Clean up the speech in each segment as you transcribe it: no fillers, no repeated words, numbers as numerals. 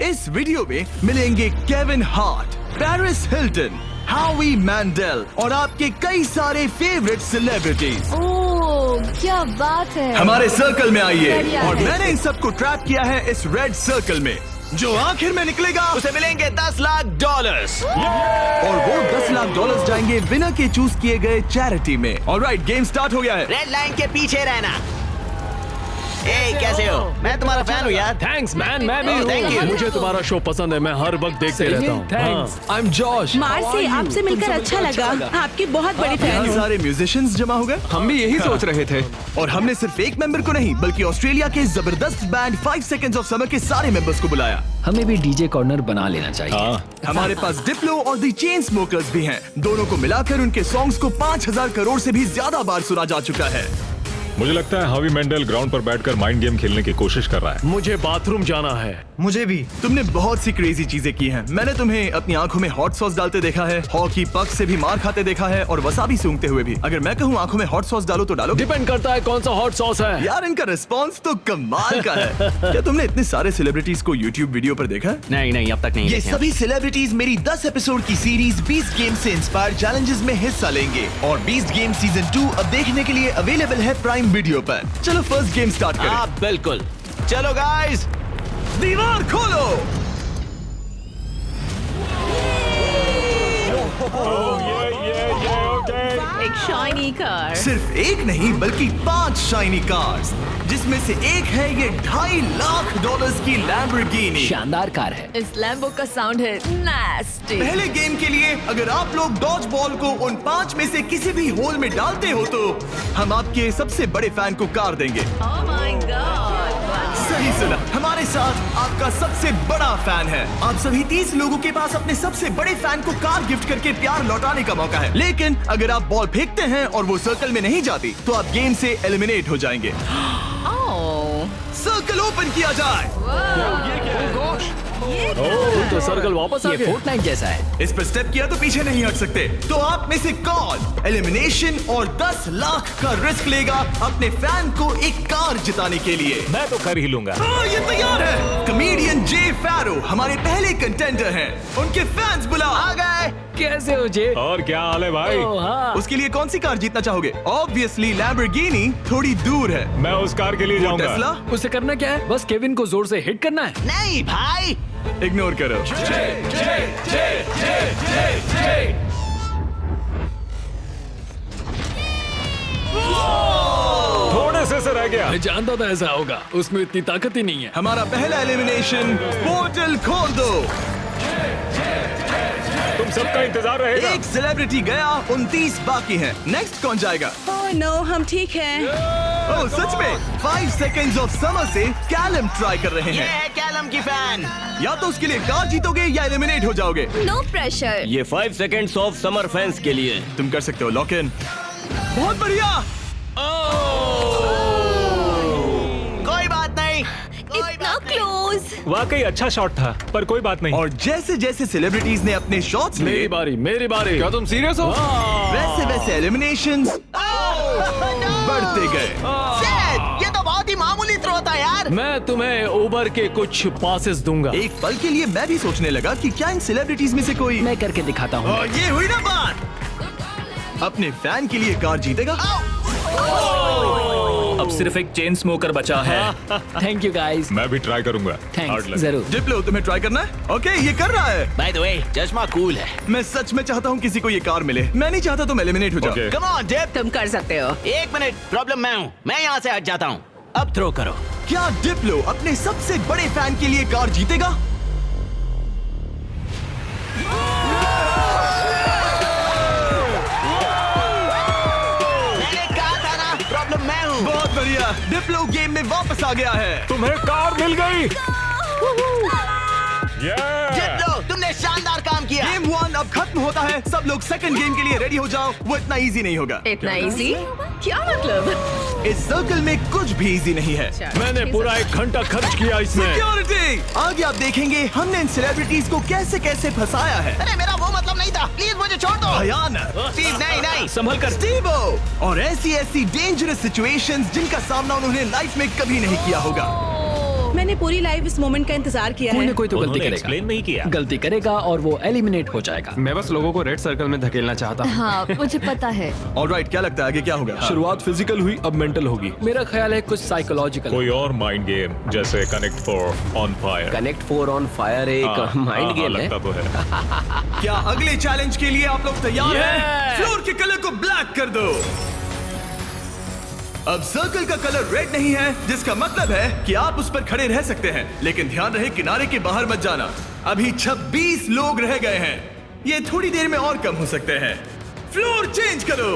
इस वीडियो में मिलेंगे केविन हार्ट, पेरिस हिल्टन, हावी मैंडेल और आपके कई सारे फेवरेट सेलिब्रिटीज। ओह क्या बात है। हमारे सर्कल में आइए बढ़िया और है। मैंने इन सबको ट्रैप किया है इस रेड सर्कल में। जो आखिर में निकलेगा उसे मिलेंगे $10 लाख। और वो $10 लाख जाएंगे विनर के चूज किए गए चैरिटी में। ऑलराइट, गेम स्टार्ट हो गया है। रेड लाइन के पीछे रहना। ए, कैसे हो? मैं तुम्हारा फैन हूँ यार। थैंक्स मैन, मैं भी Oh, thank you. हूँ। मुझे तुम्हारा शो पसंद है, मैं हर वक्त देखते रहता हूँ। Thanks. I am Josh. Marcy, आपसे मिलकर अच्छा लगा। आपकी बहुत बड़ी फैन यहाँ हूँ। सारे म्यूजिशियंस जमा हो गए। हम भी यही सोच रहे थे। और हमने सिर्फ एक मेंबर को नहीं बल्कि ऑस्ट्रेलिया के जबरदस्त बैंड 5 Seconds of Summer के सारे मेंबर्स को बुलाया। हमें भी डीजे कॉर्नर बना लेना चाहिए। हमारे पास डिप्लो और द चेन स्मोकर्स भी हैं। दोनों को मिलाकर उनके सॉन्ग्स को 5000 करोड़ से भी ज्यादा बार सुना जा चुका है। मुझे लगता है हावी मेंडेल ग्राउंड पर बैठकर माइंड गेम खेलने की कोशिश कर रहा है। मुझे बाथरूम जाना है। मुझे भी। तुमने बहुत सी क्रेजी चीजें की हैं। मैंने तुम्हें अपनी आंखों में हॉट सॉस डालते देखा है, हॉकी पक से भी मार खाते देखा है और वसाबी सूंघते हुए भी। अगर मैं कहूँ आंखों में हॉट सॉस डालो तो डालो। डिपेंड करता है कौन सा हॉट सॉस है। यार इनका रिस्पॉन्स तो कमाल का है। क्या तुमने इतने सारे सेलिब्रिटीज को यूट्यूब वीडियो पर देखा? नहीं, अब तक नहीं ये देखे। सभी सेलिब्रिटीज मेरी 10 एपिसोड की सीरीज 20 गेम से इंस्पायर्ड चैलेंजेस में हिस्सा लेंगे और 20 गेम सीजन 2 अब देखने के लिए अवेलेबल है प्राइम वीडियो पर। चलो फर्स्ट गेम स्टार्ट करें। हाँ बिल्कुल। चलो गाइस, दीवार खोलो। एक शाइनी कार। सिर्फ एक नहीं बल्कि 5 शाइनी कार्स, जिसमें से एक है ये $2.5 लाख की लैम्बोर्गिनी। शानदार कार है। इस लैम्बो का साउंड है नास्टी। पहले गेम के लिए अगर आप लोग डॉज बॉल को उन 5 में से किसी भी होल में डालते हो तो हम आपके सबसे बड़े फैन को कार देंगे। Oh my God. सही सुना, हमारे साथ आपका सबसे बड़ा फैन है। आप सभी 30 लोगों के पास अपने सबसे बड़े फैन को कार गिफ्ट करके प्यार लौटाने का मौका है। लेकिन अगर आप बॉल फेंकते हैं और वो सर्कल में नहीं जाती तो आप गेम से एलिमिनेट हो जाएंगे। ओह सर्कल ओपन किया जाए। तो सर्कल वापस आ ये गया। फोर्टनाइट जैसा है। इस पर स्टेप किया तो पीछे नहीं हट सकते। तो आप में से कौन एलिमिनेशन और $10 लाख का रिस्क लेगा अपने फैन को एक कार जिताने के लिए? मैं तो कर ही लूंगा। हाँ, ये तैयार है। कमेडियन जे फैरो हमारे पहले कंटेंडर हैं। उनके फैंस बुलाओ। आ गए। कैसे हो जे? और क्या हाल है भाई? हाँ। उसके लिए कौन सी कार जीतना चाहोगे? ऑब्वियसली लैम्बोर्गिनी थोड़ी दूर है। मैं उस कार के लिए वो जाऊंगा। टेस्ला उसे करना क्या है? बस केविन को जोर से हिट करना है। नहीं भाई, इग्नोर करो। थोड़े से रह गया। मैं जानता था ऐसा होगा, उसमें इतनी ताकत ही नहीं है। हमारा पहला एलिमिनेशन, पोर्टल खोल दो। तुम सबका इंतजार रहेगा। एक सेलिब्रिटी गया, 29 बाकी हैं। नेक्स्ट कौन जाएगा? ओह नो, हम ठीक हैं। ओह सच में 5 Seconds of Summer से कैलम ट्राई कर रहे ये हैं। है कैलम की फैन। या तो उसके लिए कार जीतोगे या एलिमिनेट हो जाओगे। No pressure. ये 5 Seconds of Summer फैंस के लिए। तुम कर सकते हो लॉक इन। बहुत बढ़िया। कोई बात नहीं। इतना क्लोज। वाकई अच्छा शॉट था, पर कोई बात नहीं। और जैसे जैसे सेलिब्रिटीज ने अपने शॉट्स लिए, मेरी बारी, मेरी बारी। क्या तुम सीरियस हो? वैसे वैसे एलिमिनेशन बढ़ते गए। ये तो बहुत ही मामूली थ्रो था यार। मैं तुम्हें उबर के कुछ पासेस दूंगा। एक पल के लिए मैं भी सोचने लगा कि क्या इन सेलिब्रिटीज में से कोई मैं करके दिखाता हूँ। और ये हुई ना बात। अपने फैन के लिए कार जीतेगा। अब सिर्फ एक चेन स्मोकर बचा है। Thank you guys. मैं भी ट्राई करूंगा। Hard thanks luck. जरूर। डिप्लो तुम्हें ट्राई करना है? ओके, ये कर रहा है। बाय द वे, चश्मा कूल है। मैं सच में चाहता हूँ किसी को ये कार मिले। मैं नहीं चाहता तुम एलिमिनेट हो जाओ। Okay. Come on Dip. तुम कर सकते हो। एक मिनट, प्रॉब्लम मैं हूँ। मैं यहाँ से हट जाता हूँ। अब थ्रो करो। क्या डिप्लो अपने सबसे बड़े फैन के लिए कार जीतेगा? मैंने कहा था ना, प्रॉब्लम मैं हूँ। बहुत बढ़िया, डिप्लो गेम में वापस आ गया है। तुम्हें कार मिल गई। डिप्लो, तुमने शानदार काम किया। गेम 1 अब खत्म होता है। सब लोग सेकंड गेम के लिए रेडी हो जाओ। वो इतना इजी नहीं होगा। इतना इजी? क्या मतलब? इस सर्कल में कुछ भी इजी नहीं है। मैंने पूरा 1 घंटा खर्च किया इसमें। सिक्योरिटी, आगे आप देखेंगे हमने इन सेलिब्रिटीज को कैसे कैसे फंसाया है। अरे मेरा वो मतलब नहीं था। प्लीज मुझे छोड़ दो। भयानक। स्टीव, नहीं। संभल कर। स्टीवो, और ऐसी ऐसी डेंजरस सिचुएशंस जिनका सामना उन्होंने लाइफ में कभी नहीं किया होगा। मैंने पूरी लाइफ इस मोमेंट का इंतजार किया कोई है। ना कोई तो गलती उन्होंने करेगा। एक्सप्लेन नहीं किया। गलती करेगा और वो एलिमिनेट हो जाएगा। मैं बस लोगों को रेड सर्कल में धकेलना चाहता हूँ। हाँ मुझे पता है। ऑलराइट, क्या लगता है आगे क्या होगा? शुरुआत फिजिकल हुई, अब मेंटल होगी। मेरा ख्याल है कुछ साइकोलॉजिकल। कोई और माइंड गेम जैसे connect for on fire. Connect 4 on fire एक माइंड गेम है। लगता तो है। क्या अगले चैलेंज के लिए आप लोग तैयार हैं? फ्लोर के कलर को ब्लैक कर दो। अब सर्कल का कलर रेड नहीं है, जिसका मतलब है कि आप उस पर खड़े रह सकते हैं, लेकिन ध्यान रहे किनारे के बाहर मत जाना। अभी 26 लोग रह गए हैं, ये थोड़ी देर में और कम हो सकते हैं। फ्लोर चेंज करो।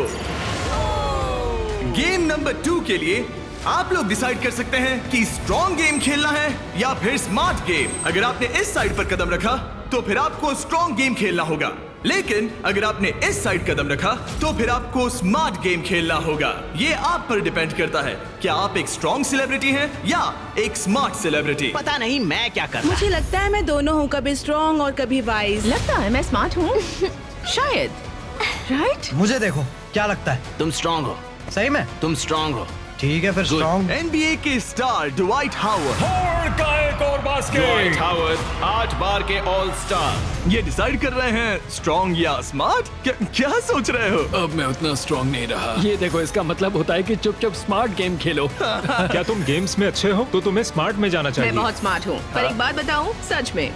गेम नंबर 2 के लिए आप लोग डिसाइड कर सकते हैं कि स्ट्रॉन्ग गेम खेलना है या फिर स्मार्ट गेम। अगर आपने इस साइड पर कदम रखा तो फिर आपको स्ट्रॉन्ग गेम खेलना होगा, लेकिन अगर आपने इस साइड कदम रखा तो फिर आपको स्मार्ट गेम खेलना होगा। ये आप पर डिपेंड करता है, क्या आप एक स्ट्रॉन्ग सेलिब्रिटी हैं या एक स्मार्ट सेलिब्रिटी। पता नहीं मैं क्या कर रहा। मुझे लगता है मैं दोनों हूँ, कभी स्ट्रॉन्ग और कभी वाइज। लगता है मैं स्मार्ट हूँ। शायद। राइट? मुझे देखो, क्या लगता है? तुम स्ट्रांग हो। सही में? तुम स्ट्रांग हो। ठीक है फिर स्ट्रॉन्ग। NBA के स्टार ड्वाइट हावर्ड। का एक और बास्केट। हावर्ड 8 बार के ऑल स्टार। ये डिसाइड कर रहे हैं स्ट्रॉन्ग या स्मार्ट। क्या सोच रहे हो? अब मैं उतना स्ट्रांग नहीं रहा। ये देखो, इसका मतलब होता है कि चुपचाप स्मार्ट गेम खेलो। क्या तुम गेम्स में अच्छे हो तो तुम्हें स्मार्ट में जाना मैं चाहिए। बहुत स्मार्ट हूँ, पर एक बात बताऊँ, सच में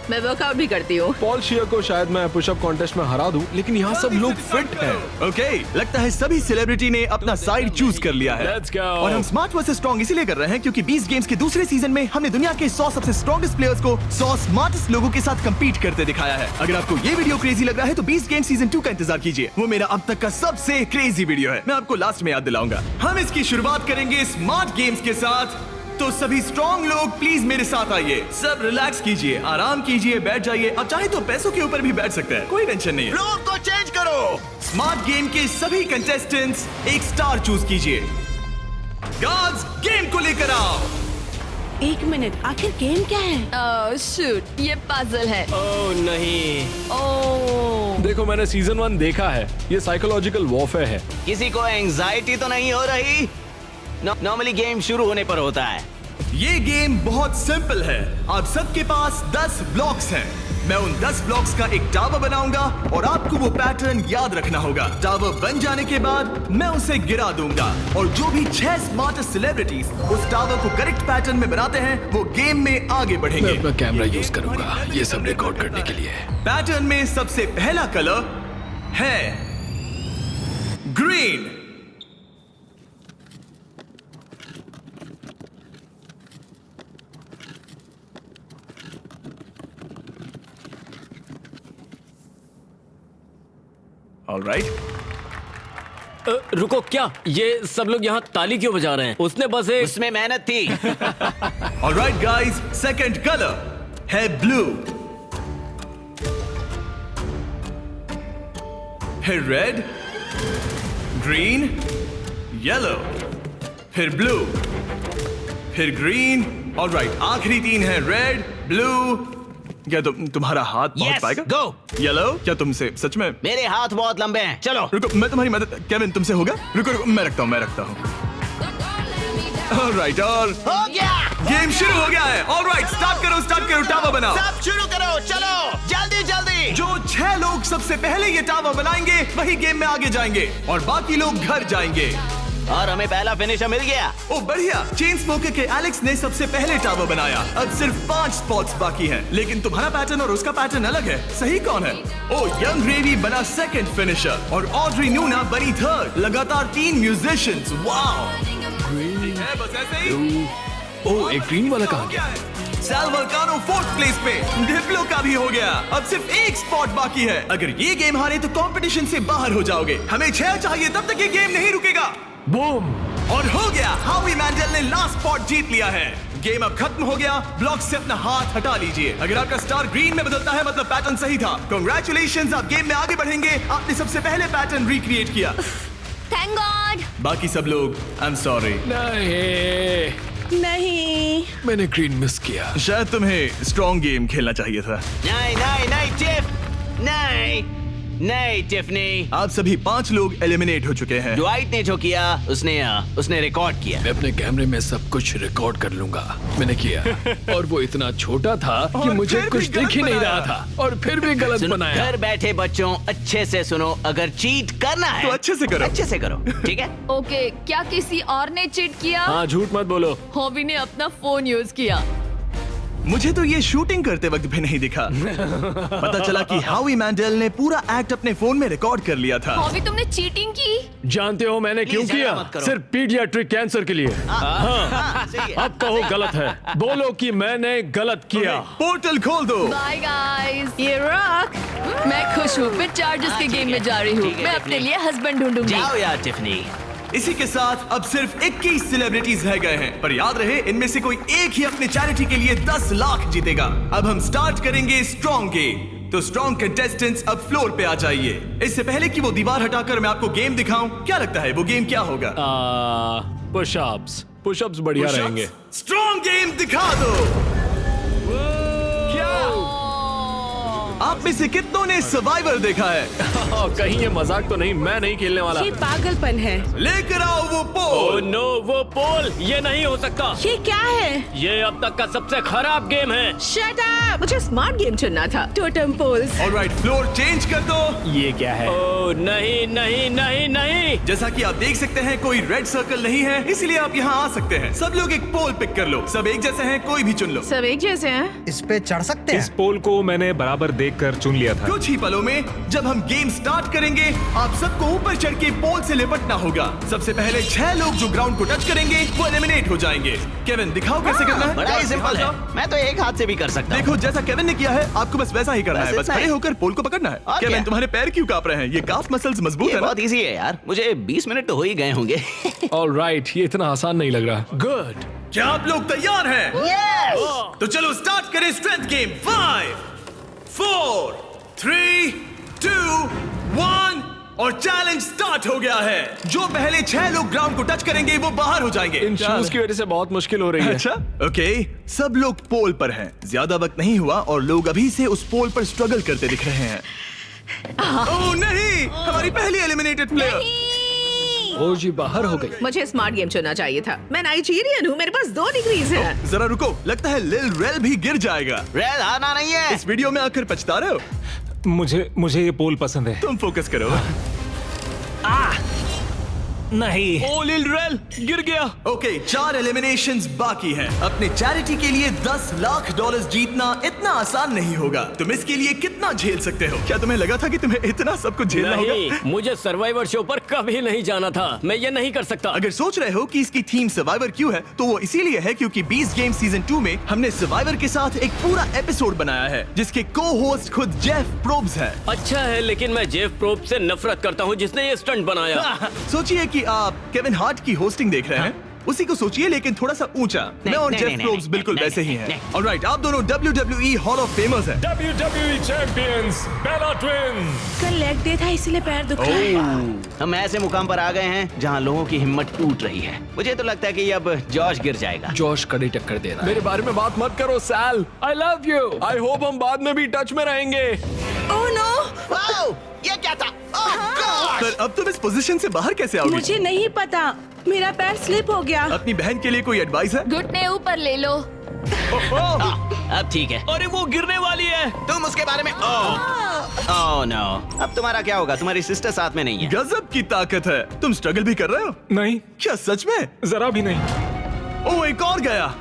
मैं वर्कआउट भी करती हूँ। पॉल शियर को शायद मैं पुशअप कॉन्टेस्ट में हरा दूं, लेकिन यहाँ सब लोग फिट हैं। ओके, लगता है सभी सेलिब्रिटी ने अपना साइड चूज कर लिया है। Let's go. और हम स्मार्ट वर्सेस स्ट्रॉन्ग इसीलिए कर रहे हैं क्योंकि 20 गेम्स के दूसरे सीजन में हमने दुनिया के 100 सबसे स्ट्रॉन्गेस्ट प्लेयर्स को 100 स्मार्टेस्ट लोगों के साथ कंपीट करते दिखाया है। अगर आपको ये वीडियो क्रेजी लग रहा है तो 20 गेम सीजन 2 का इंतजार कीजिए। वो मेरा अब तक का सबसे क्रेजी वीडियो है, मैं आपको लास्ट में याद दिलाऊंगा। हम इसकी शुरुआत करेंगे स्मार्ट गेम्स के साथ, तो सभी स्ट्रॉन्ग लोग प्लीज मेरे साथ आइए। सब रिलैक्स कीजिए, आराम कीजिए, बैठ जाइए। अब चाहे तो पैसों के ऊपर भी बैठ सकते हैं, कोई टेंशन नहीं है। फ्लोर को चेंज करो। स्मार्ट गेम के सभी कंटेस्टेंट्स एक स्टार चूज कीजिए। गार्ड्स, गेम को लेकर आओ। एक मिनट, आखिर गेम क्या है? शूट, ये पजल है। ओह नहीं। ओह देखो, मैंने सीजन 1 देखा है, ये साइकोलॉजिकल वॉरफेयर है। किसी को एंजाइटी तो नहीं हो रही? नॉर्मली गेम शुरू होने पर होता है। ये गेम बहुत सिंपल है। आप सबके पास 10 ब्लॉक्स हैं। मैं उन 10 ब्लॉक्स का एक टावर बनाऊंगा और आपको वो पैटर्न याद रखना होगा। टावर बन जाने के बाद मैं उसे गिरा दूंगा और जो भी 6 स्मार्टेस्ट सेलिब्रिटीज उस टावर को करेक्ट पैटर्न में बनाते हैं वो गेम में आगे बढ़ेंगे। मैं अपना कैमरा यूज करूंगा ये सब रिकॉर्ड करने के लिए। पैटर्न में सबसे पहला कलर है ग्रीन। ऑलराइट, रुको, क्या ये सब लोग यहाँ ताली क्यों बजा रहे हैं? उसने बस एक उसमें मेहनत थी। ऑलराइट गाइस, सेकंड कलर है ब्लू, फिर रेड, ग्रीन, येलो, फिर ब्लू, फिर ग्रीन। ऑलराइट, आखिरी 3 है रेड, ब्लू। क्या तुम्हारा हाथ पहुंच Yes, पाएगा? go. येलो, क्या तुमसे सच में? मेरे हाथ बहुत लंबे हैं। चलो रुको, मैं तुम्हारी मदद। केविन, तुमसे होगा? रुको रुको, मैं रखता हूँ। ऑलराइट, और हो गया। गेम शुरू हो गया है। ऑलराइट, स्टार्ट करो, टावर बनाओ। सब शुरू करो, चलो जल्दी जल्दी। जो 6 लोग सबसे पहले ये टावर बनाएंगे वही गेम में आगे जाएंगे और बाकी लोग घर जाएंगे। और हमें पहला फिनिशर मिल गया। ओ बढ़िया, चेन स्मोकर के एलेक्स ने सबसे पहले टावर बनाया। अब सिर्फ 5 स्पॉट्स बाकी हैं, लेकिन तुम्हारा पैटर्न और उसका पैटर्न अलग है। सही कौन है? ओ, यंग रेवी बना सेकंड फिनिशर और ऑड्री नूना बनी थर्ड। लगातार 3 म्यूजिशियंस। वाओ, है बस ऐसे ही। ओ, एक ग्रीन वाला कहाँ गया? सैल वल्कानो 4th प्लेस पे। डिप्लो का भी हो गया। अब सिर्फ 1 स्पॉट बाकी है। अगर ये गेम हारे तो कंपटीशन से बाहर हो जाओगे। हमें 6 चाहिए, तब तक ये गेम नहीं रुकेगा। बूम! और हो गया, हावी मैंडल ने लास्ट स्पॉट जीत लिया है। गेम अब खत्म हो गया। ब्लॉक से अपना हाथ हटा लीजिए। अगर आपका स्टार ग्रीन में बदलता है मतलब पैटर्न सही था। कांग्रेचुलेशंस, आप गेम में आगे बढ़ेंगे। आपने सबसे पहले पैटर्न रिक्रिएट किया। Thank God. बाकी सब लोग आई एम सॉरी। नहीं, मैंने ग्रीन मिस किया। शायद तुम्हें स्ट्रॉन्ग गेम खेलना चाहिए था। नहीं नहीं नहीं चिप, नहीं। नहीं टिफनी, आप सभी 5 लोग एलिमिनेट हो चुके हैं। ड्वाइट ने जो किया उसने रिकॉर्ड किया। मैं अपने कैमरे में सब कुछ रिकॉर्ड कर लूंगा। मैंने किया और वो इतना छोटा था कि मुझे फिर कुछ भी दिख ही गलत नहीं बनाया। रहा था और फिर भी गलत सुनो, बनाया। घर बैठे बच्चों अच्छे से सुनो, अगर चीट करना है तो अच्छे से करो। अच्छे से करो, ठीक है? ओके, क्या किसी और ने चीट किया? हाँ, झूठ मत बोलो। हॉबी ने अपना फोन यूज किया। मुझे तो ये शूटिंग करते वक्त भी नहीं दिखा। पता चला कि हावी मैंडेल ने पूरा एक्ट अपने फोन में रिकॉर्ड कर लिया था। हॉबी, तुमने चीटिंग की? जानते हो मैंने क्यों Please, झगड़ा किया? मत करो। सिर्फ पीडियाट्रिक कैंसर के लिए। हाँ, सही है। अब कहो गलत है, बोलो कि मैंने गलत किया। पोर्टल खोल दो। Bye guys. ये रॉक, मैं खुश हूँ। मैं चार्जर्स हाँ, के ठीक गेम है, में जा रही हूँ। ठीक है, मैं टिफनी। अपने लिए हस्बैंड ढूंढूंगी। जाओ यार टिफनी। इसी के साथ अब सिर्फ 21 सेलिब्रिटीज रह गए हैं, पर याद रहे इनमें से कोई एक ही अपने चैरिटी के लिए 10 लाख जीतेगा। अब हम स्टार्ट करेंगे स्ट्रॉन्ग गेम। तो स्ट्रॉन्ग कंटेस्टेंट्स अब फ्लोर पे आ जाइए। इससे पहले कि वो दीवार हटाकर मैं आपको गेम दिखाऊं, क्या लगता है वो गेम क्या होगा? पुशअप्स। पुशअप्स बढ़िया रहेंगे। स्ट्रॉन्ग गेम दिखा दो। क्या आप में से कितनों ने सर्वाइवर देखा है? कहीं ये मजाक तो नहीं, मैं नहीं खेलने वाला। ये पागलपन है। लेकर आओ वो ओह पोल। नो, वो पोल, ये नहीं हो सकता। ये क्या है? ये अब तक का सबसे खराब गेम है। Shut up. मुझे स्मार्ट गेम चुनना था। Totem poles. Alright, floor change कर दो। ये क्या है? ओह नहीं नहीं नहीं नहीं। जैसा कि आप देख सकते हैं कोई रेड सर्कल नहीं है, इसलिए आप यहाँ आ सकते हैं। सब लोग एक पोल पिक कर लो। सब एक जैसे हैं, कोई भी चुन लो। सब एक जैसे हैं। इस पे चढ़ सकते इस हैं? पोल को मैंने बराबर देखकर चुन लिया था। कुछ ही पलों में जब हम गेम स्टार्ट करेंगे, आप सबको ऊपर चढ़ के पोल से लिपटना होगा। सबसे पहले 6 लोग जो ग्राउंड को टच करेंगे वो एलिमिनेट हो जाएंगे। केविन, दिखाओ कैसे करना है। बड़ा ही सिंपल है, मैं तो एक हाथ से भी कर सकता हूँ। देखो, जैसा केविन ने किया है आपको बस वैसा ही करना बस है। बस इतना खड़े ही। होकर पोल को पकड़ना है। और केविन, क्या? तुम्हारे पैर क्यों कांप रहे हैं? ये काफ मसल्स मजबूत ये है ना? बहुत इजी है यार, मुझे 20 मिनट तो हो ही गए होंगे। ऑलराइट, ये इतना आसान नहीं लग रहा। गुड। क्या आप लोग तैयार हैं? तो चलो स्टार्ट करें स्ट्रेंथ गेम। 5 4 3 2 1 और चैलेंज स्टार्ट हो गया है। जो पहले 6 लोग ग्राउंड को टच करेंगे वो बाहर हो जाएंगे। इन शूज की वजह से बहुत मुश्किल हो रही है। अच्छा, ओके, सब लोग पोल पर हैं। ज्यादा वक्त नहीं हुआ और लोग अभी से उस पोल पर स्ट्रगल करते दिख रहे हैं। ओह नहीं, हमारी पहली एलिमिनेटेड प्लेयर। ओ जी, बाहर हो गई। मुझे स्मार्ट गेम चुनना चाहिए था। मैं नाइजीरियन हूँ, मेरे पास 2 डिग्रीज हैं। जरा रुको, लगता है लिल रेल भी गिर जाएगा। रेल हारना नहीं है। इस वीडियो में आकर पछता रहे हो? मुझे ये पोल पसंद है। तुम फोकस करो। नहीं। ओ लिल रेल गिर गया। ओके, 4 एलिमिनेशंस बाकी हैं। अपने चैरिटी के लिए 10 लाख डॉलर्स जीतना इतना आसान नहीं होगा। तुम इसके लिए कितना झेल सकते हो? क्या तुम्हें लगा था कि तुम्हें इतना सब कुछ झेलना नहीं, होगा? मुझे सर्वाइवर शो पर कभी नहीं जाना था। मैं ये नहीं कर सकता। अगर सोच रहे हो कि इसकी थीम सर्वाइवर क्यों है, तो वो इसीलिए है क्योंकि 20 गेम सीजन 2 में हमने सर्वाइवर के साथ एक पूरा एपिसोड बनाया है जिसके को होस्ट खुद जेफ प्रोब्स है। अच्छा है, लेकिन मैं जेफ प्रोब से नफरत करता हूँ जिसने ये स्टंट बनाया। सोचिए कि आप केविन हार्ट की होस्टिंग देख रहे हैं, उसी को सोचिए लेकिन थोड़ा सा ऊंचा। मैं और नहीं, जेफ नहीं, प्रोब्स नहीं, बिल्कुल नहीं, वैसे ही नहीं, हैं। ऑलराइट, आप दोनों WWE हॉल ऑफ फेमर्स हैं। WWE चैंपियंस बेला ट्विन्स। कल लेग डे था इसलिए पैर दुख रहा है। हम ऐसे मुकाम पर आ गए हैं जहाँ लोगों की हिम्मत टूट रही है। मुझे तो लगता है कि अब जॉश गिर जाएगा। जोश कड़ी टक्कर दे रहा है। मेरे बारे में बात मत करो Sal. I love you. I hope हम बाद में भी टच में रहेंगे। ओह नो, वाओ, ये क्या था? ओह गॉड! पर अब तुम इस पोजीशन से बाहर कैसे आओगे? मुझे नहीं पता, मेरा पैर स्लिप हो गया। अपनी बहन के लिए कोई एडवाइस है? घुटने ऊपर ले लो। अब ठीक है। अरे वो गिरने वाली है। तुम उसके बारे में ओह नो। अब तुम्हारा क्या होगा? तुम्हारी सिस्टर साथ में नहीं है। गजब की ताकत है। तुम स्ट्रगल भी कर रहे हो? नहीं, क्या सच में? जरा भी नहीं। ओह, एक और गया।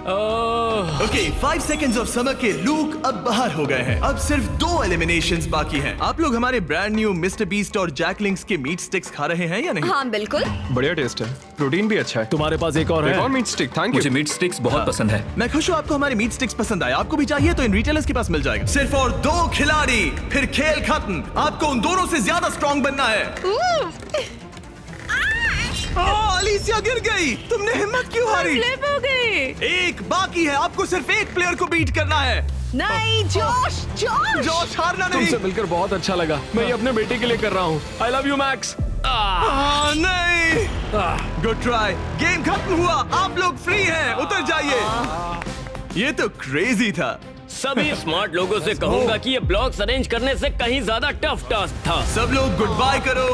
ओके, 5 सेकंड्स ऑफ समर के लूक अब बाहर हो गए हैं। अब सिर्फ 2 एलिमिनेशंस बाकी हैं। आप लोग हमारे ब्रांड न्यू मिस्टर बीस्ट और जैक लिंक्स के मीट स्टिक्स खा रहे हैं या नहीं? हाँ बिल्कुल। बढ़िया टेस्ट है, प्रोटीन भी अच्छा है। तुम्हारे पास एक और एक है? और meat stick, thank you. Meat sticks बहुत पसंद है। मैं खुश हूँ आपको हमारे मीट स्टिक्स पसंद आए। आपको भी चाहिए तो इन रिटेलर्स के पास मिल जाएगा। सिर्फ और 2 खिलाड़ी, फिर खेल खत्म। आपको उन दोनों से ज्यादा स्ट्रॉन्ग बनना है। अलीसिया गिर गई। तुमने हिम्मत क्यों हारी? स्लिप हो गई। एक बाकी है, आपको सिर्फ एक प्लेयर को बीट करना है। नहीं, जोश जोश। जोश, हारना नहीं। तुमसे मिलकर बहुत अच्छा लगा। मैं ये अपने बेटे के लिए कर रहा हूँ। आई लव यू मैक्स। नहीं, गुड ट्राई। गेम खत्म हुआ, आप लोग फ्री हैं, उतर जाइए। ये तो क्रेजी था। सभी स्मार्ट लोगों से कहूंगा कि ये ब्लॉक्स अरेंज करने से कहीं ज्यादा टफ टास्क था। सब लोग गुड बाय करो।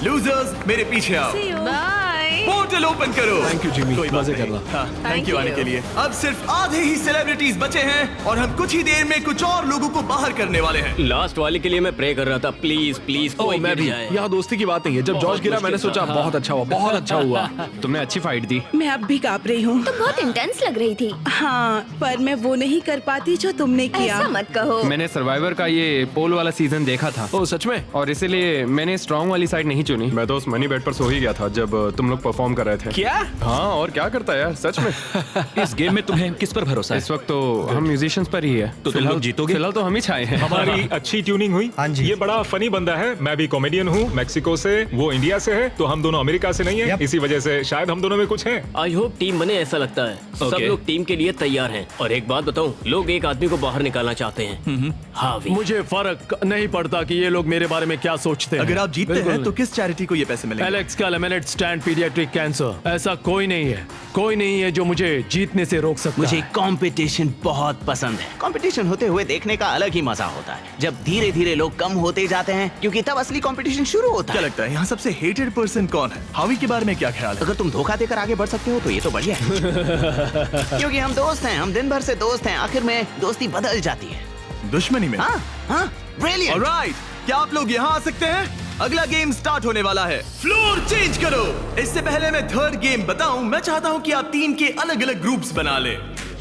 लूजर्स मेरे पीछे आओ। बाय। पोर्टल ओपन करो। थैंक यू जिमी, कोई बात मजे नहीं। करना। हाँ, थैंक Thank यू आने you. के लिए। अब सिर्फ आधे ही सेलिब्रिटीज बचे हैं और हम कुछ ही देर में कुछ और लोगों को बाहर करने वाले हैं। लास्ट वाले के लिए मैं प्रे कर रहा था, प्लीज प्लीज कोई मैं गिर भी। जाए। यहाँ दोस्ती की बात नहीं है। जब जॉर्ज गिरा मैंने सोचा बहुत अच्छा हुआ, बहुत अच्छा हुआ। तुमने अच्छी फाइट दी। मैं अब भी कांप रही हूँ। तुम बहुत इंटेंस लग रही थी। हाँ, पर मैं वो नहीं कर पाती जो तुमने किया। ऐसा मत कहो। मैंने सर्वाइवर का ये पोल वाला सीजन देखा था ओ सच में? और इसीलिए मैंने स्ट्रांग वाली साइड नहीं चुनी। मैं तो उस मनी बेड पर सो ही गया था जब तुम लोग परफॉर्म कर रहे थे। क्या? हाँ, और क्या करता है यार, सच में। इस गेम में तुम्हें किस पर भरोसा है? इस वक्त तो हम म्यूजिशियंस पर ही है। तो तुम लोग जीतोगे? फिलहाल तो हम ही छाए हैं। हमारी अच्छी ट्यूनिंग हुई। हाँ जी। ये बड़ा फनी बंदा है। मैं भी कॉमेडियन हूँ, मैक्सिको से, वो इंडिया से है, तो हम दोनों अमेरिका से नहीं है। Yep. इसी वजह से शायद हम दोनों में कुछ है। आई होप टीम बने, ऐसा लगता है। सब Okay. लोग टीम के लिए तैयार हैं। और एक बात बताऊं, लोग एक आदमी को बाहर निकालना चाहते हैं। हावी। मुझे फर्क नहीं पड़ता कि ये लोग मेरे बारे में क्या सोचते हैं। अगर आप जीतते बिल्कुल हैं तो नहीं। किस चैरिटी को ये पैसे मिलेंगे? एलेक्स का लेमिनेट स्टैंड पीडियाट्रिक कैंसर। ऐसा कोई नहीं है, कोई नहीं है जो मुझे जीतने से रोक सकता मुझे है। कंपटीशन बहुत पसंद है। कंपटीशन होते हुए देखने का अलग ही मजा होता है, जब धीरे धीरे लोग कम होते जाते हैं, क्योंकि तब असली कंपटीशन शुरू होता क्या है। लगता है यहाँ सबसे हेटेड पर्सन कौन है? हावी के बारे में क्या ख्याल है? अगर तुम धोखा देकर आगे बढ़ सकते हो तो ये तो बढ़िया है। क्योंकि हम दोस्त हैं, हम दिन भर से दोस्त हैं, आखिर में दोस्ती बदल जाती है। दुश्मनी में। हाँ हाँ, ब्रिलियंट। ऑलराइट, क्या आप लोग यहाँ आ सकते हैं? अगला गेम स्टार्ट होने वाला है। फ्लोर चेंज करो। इससे पहले मैं थर्ड गेम बताऊं, मैं चाहता हूं कि आप टीम के अलग अलग ग्रुप्स बना लें।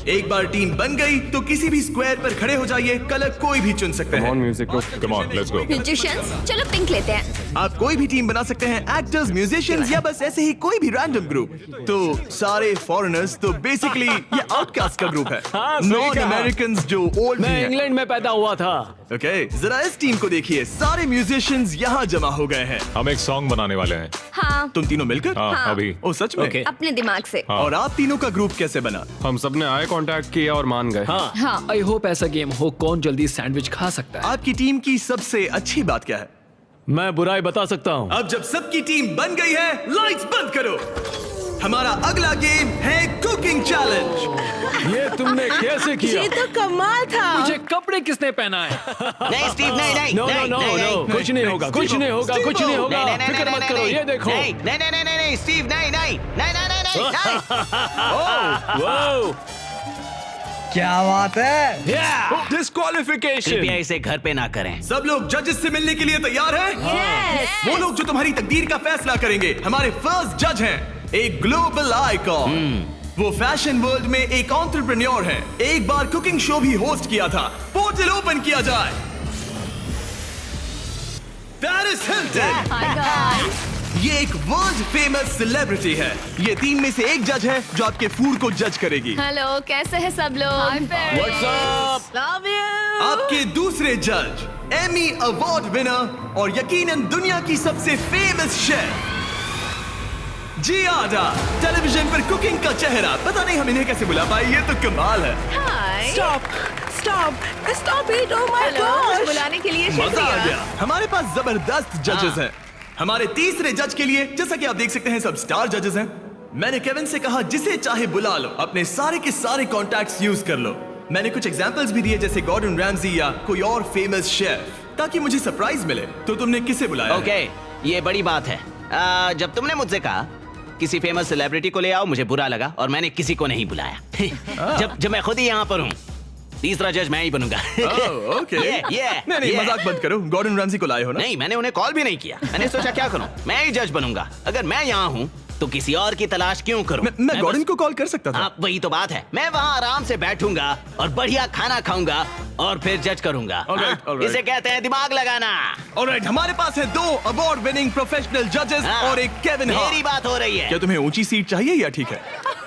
एक बार टीम बन गई तो किसी भी स्क्वायर पर खड़े हो जाइए। कलर कोई भी चुन सकते हैं। म्यूजिक को come on, let's go. Musicians, चलो पिंक लेते हैं। आप कोई भी टीम बना सकते हैं, एक्टर्स, म्यूजिशियंस या बस ऐसे ही कोई भी रैंडम ग्रुप। तो सारे फॉरेनर्स, तो बेसिकली ये आउटकास्ट का ग्रुप है। नॉन अमेरिकन जो ओल्ड मैं इंग्लैंड में पैदा हुआ था। ओके, जरा इस टीम को देखिए, सारे म्यूजिशियंस यहाँ जमा हो गए हैं। हम एक सॉन्ग बनाने वाले हैं। हाँ, तुम तीनों मिलकर? हाँ, अभी। ओ सच में? Okay. अपने दिमाग से। और आप तीनों का ग्रुप कैसे बना? हम सबने आई कांटेक्ट किया और मान गए। हाँ, हाँ, आई होप ऐसा गेम हो कौन जल्दी सैंडविच खा सकता है। आपकी टीम की सबसे अच्छी बात क्या है? मैं बुराई बता सकता हूँ। अब जब सबकी टीम बन गई है, लाइट्स बंद करो। हमारा अगला गेम है कुकिंग चैलेंज। ये तुमने कैसे किया? ये तो कमाल था। मुझे कपड़े किसने पहना है? नहीं स्टीव, नहीं नहीं नो नो नहीं, नो नहीं, नो, नहीं। कुछ नहीं होगा, कुछ नहीं होगा, कुछ नहीं होगा। नहीं, नहीं, फिक्र नहीं, मत नहीं, करो, नहीं, ये देखो। नहीं नहीं नहीं नहीं नहीं स्टीव, नहीं नहीं नहीं नहीं नहीं नहीं। वाओ, क्या बात है? डिस्क्वालिफिकेशन। कृपया इसे घर पे ना करें। सब लोग जजेस से मिलने के लिए तैयार हैं? वो लोग जो तुम्हारी तकदीर का फैसला करेंगे। हमारे फर्स्ट जज हैं एक ग्लोबल आइकॉन। वो फैशन वर्ल्ड में एक एंटरप्रेन्योर है। एक बार कुकिंग शो भी होस्ट किया था। पोर्टल ओपन किया जाए। Paris Hilton. Hi guys. ये एक वर्ल्ड फेमस सेलिब्रिटी है। ये टीम में से एक जज है जो आपके फूड को जज करेगी। हेलो, कैसे हैं सब लोग? What's up? Love you. आपके दूसरे जज एमी अवार्ड विनर और यकीनन दुनिया की सबसे फेमस शेफ जियाडा। टेलीविजन पर कुकिंग का चेहरा। पता नहीं हम इन्हें कैसे बुला पाए, ये तो कमाल है। Hi. Stop stop stop it. Oh my hello, मुझे गॉड। बुलाने के लिए मजा आ शुक्रिया। गया। हमारे पास जबरदस्त जजेस हैं। हमारे तीसरे जज के लिए, जैसा कि आप देख सकते हैं, सब स्टार जजेस हैं। मैंने केविन से कहा जिसे चाहे बुला लो, अपने सारे के सारे कॉन्टैक्ट्स यूज कर लो। मैंने कुछ एग्जांपल्स भी दिए, जैसे गॉर्डन रैमजी या कोई और फेमस शेफ, ताकि मुझे सरप्राइज मिले। तो तुमने किसे बुलाया? ओके, ये बड़ी बात है। जब तुमने मुझसे कहा किसी फेमस सेलिब्रिटी को ले आओ, मुझे बुरा लगा और मैंने किसी को नहीं बुलाया। जब मैं खुद ही यहाँ पर हूँ, तीसरा जज मैं ही बनूंगा। ओके। नहीं, मजाक बंद करो। गॉर्डन रैमजी को लाए हो ना? नहीं, मैंने उन्हें कॉल भी नहीं किया। मैंने सोचा क्या करूं, मैं ही जज बनूंगा। अगर मैं यहाँ हूँ तो किसी और की तलाश क्यों करूं? मैं गॉर्डन को कॉल कर सकता था। हाँ, वही तो बात है। मैं वहाँ आराम से बैठूंगा और बढ़िया खाना खाऊंगा और फिर जज करूंगा। Alright, हाँ? alright. इसे कहते हैं दिमाग लगाना। ऑलराइट, हमारे पास है 2 अवार्ड विनिंग प्रोफेशनल जजेस हाँ, और एक केविन हार्ट। मेरी बात हो रही है। क्या तुम्हें ऊंची सीट चाहिए या ठीक है?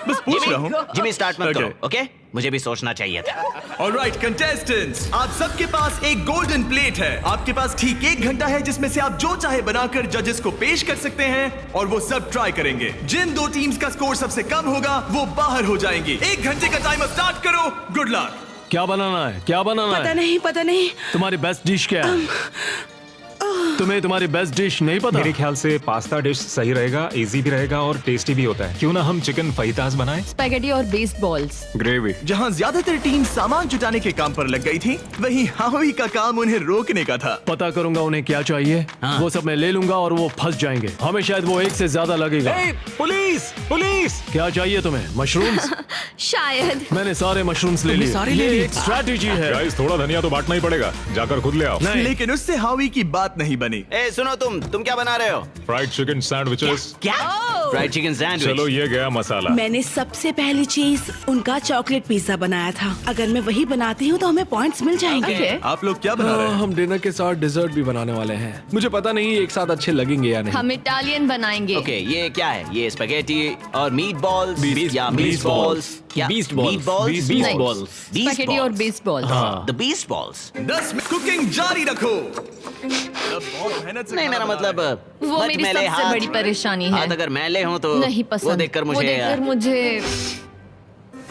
बस पूछ रहा हूँ। जिमी स्टार्ट मत Okay. करो, ओके? मुझे भी सोचना चाहिए था। ऑलराइट कंटेस्टेंट्स, आप सबके पास एक गोल्डन प्लेट है। आपके पास ठीक 1 घंटा है जिसमें से आप जो चाहे बनाकर जजेस को पेश कर सकते हैं और वो सब ट्राई करेंगे। जिन 2 टीम्स का स्कोर सबसे कम होगा वो बाहर हो जाएंगी। 1 घंटे का टाइमर स्टार्ट करो। Good luck. क्या बनाना है? क्या बनाना पता है? नहीं, पता नहीं। तुम्हारी बेस्ट डिश क्या है? तुम्हें तुम्हारी बेस्ट डिश नहीं पता? मेरे ख्याल से पास्ता डिश सही रहेगा, इजी भी रहेगा और टेस्टी भी होता है। क्यों ना हम चिकन फहीतास बनाएं? स्पैगेटी और बेस्ड बॉल्स। ग्रेवी। जहाँ ज्यादातर टीम सामान जुटाने के काम पर लग गई थी, वहीं हावी का काम उन्हें रोकने का था। पता करूंगा उन्हें क्या चाहिए। वो सब मैं ले लूंगा और वो फंस जाएंगे। हमें शायद वो एक से ज्यादा लगेगा। Police police! क्या चाहिए तुम्हें? मशरूम्स? शायद। मैंने सारे मशरूम्स ले लिए। सारे ले ये लिए? एक स्ट्रैटेजी है। गाइस थोड़ा धनिया तो बांटना ही पड़ेगा, जाकर खुद ले आओ। नहीं। लेकिन उससे हावी की बात नहीं बनी। ए सुनो, तुम क्या बना रहे हो? Fried chicken sandwiches. क्या? Fried chicken sandwich. चलो ये गया मसाला। मैंने सबसे पहली चीज उनका चॉकलेट पिज्जा बनाया था। अगर मैं वही बनाती हूँ तो हमें पॉइंट्स मिल जाएंगे। Okay. आप लोग क्या बना रहे हैं? हम डिनर के साथ डिजर्ट भी बनाने वाले हैं। मुझे पता नहीं एक साथ अच्छे लगेंगे या नहीं। हम इटालियन बनाएंगे। ओके, ये क्या है? ये स्पैगेटी और मीट बॉल्स या मीट beast बॉल्स? balls. क्या? Beast balls. Meat balls? Beast नहीं। balls. Beast स्पैगेटी और balls. Based balls. The beast balls. 10 में कुकिंग जारी रखो। अब बहुत मेहनत से नहीं, खाना मेरा बना मतलब रहे हैं। वो बच मेरी मैले सबसे हाथ- बड़ी परेशानी है। हाथ अगर मैले हों तो नहीं पसंद। वो देखकर मुझे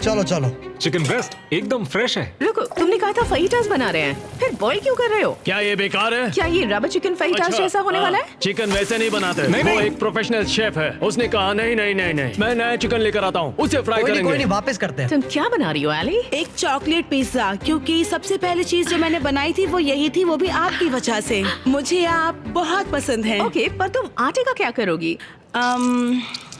चलो चलो। चिकन ब्रेस्ट एकदम फ्रेश है। रुको, तुमने कहा था फहीटास बना रहे हैं, फिर बॉईल क्यों कर रहे हो? क्या ये बेकार है? क्या ये रबर चिकन फहीटास अच्छा, जैसा होने हाँ, वाला है? चिकन वैसे नहीं बनाते। वो एक प्रोफेशनल शेफ है। उसने कहा नहीं नहीं नहीं नहीं, मैं नया चिकन लेकर आता हूँ, उसे फ्राई कोई नहीं करेंगे। वापस करते हैं। तुम क्या बना रही हो एली? एक चॉकलेट पिज्जा, क्योंकि सबसे पहली चीज जो मैंने बनाई थी वो यही थी, वो भी आपकी वजह से। मुझे आप बहुत पसंद हैं। ओके, पर तुम आटे का क्या करोगी?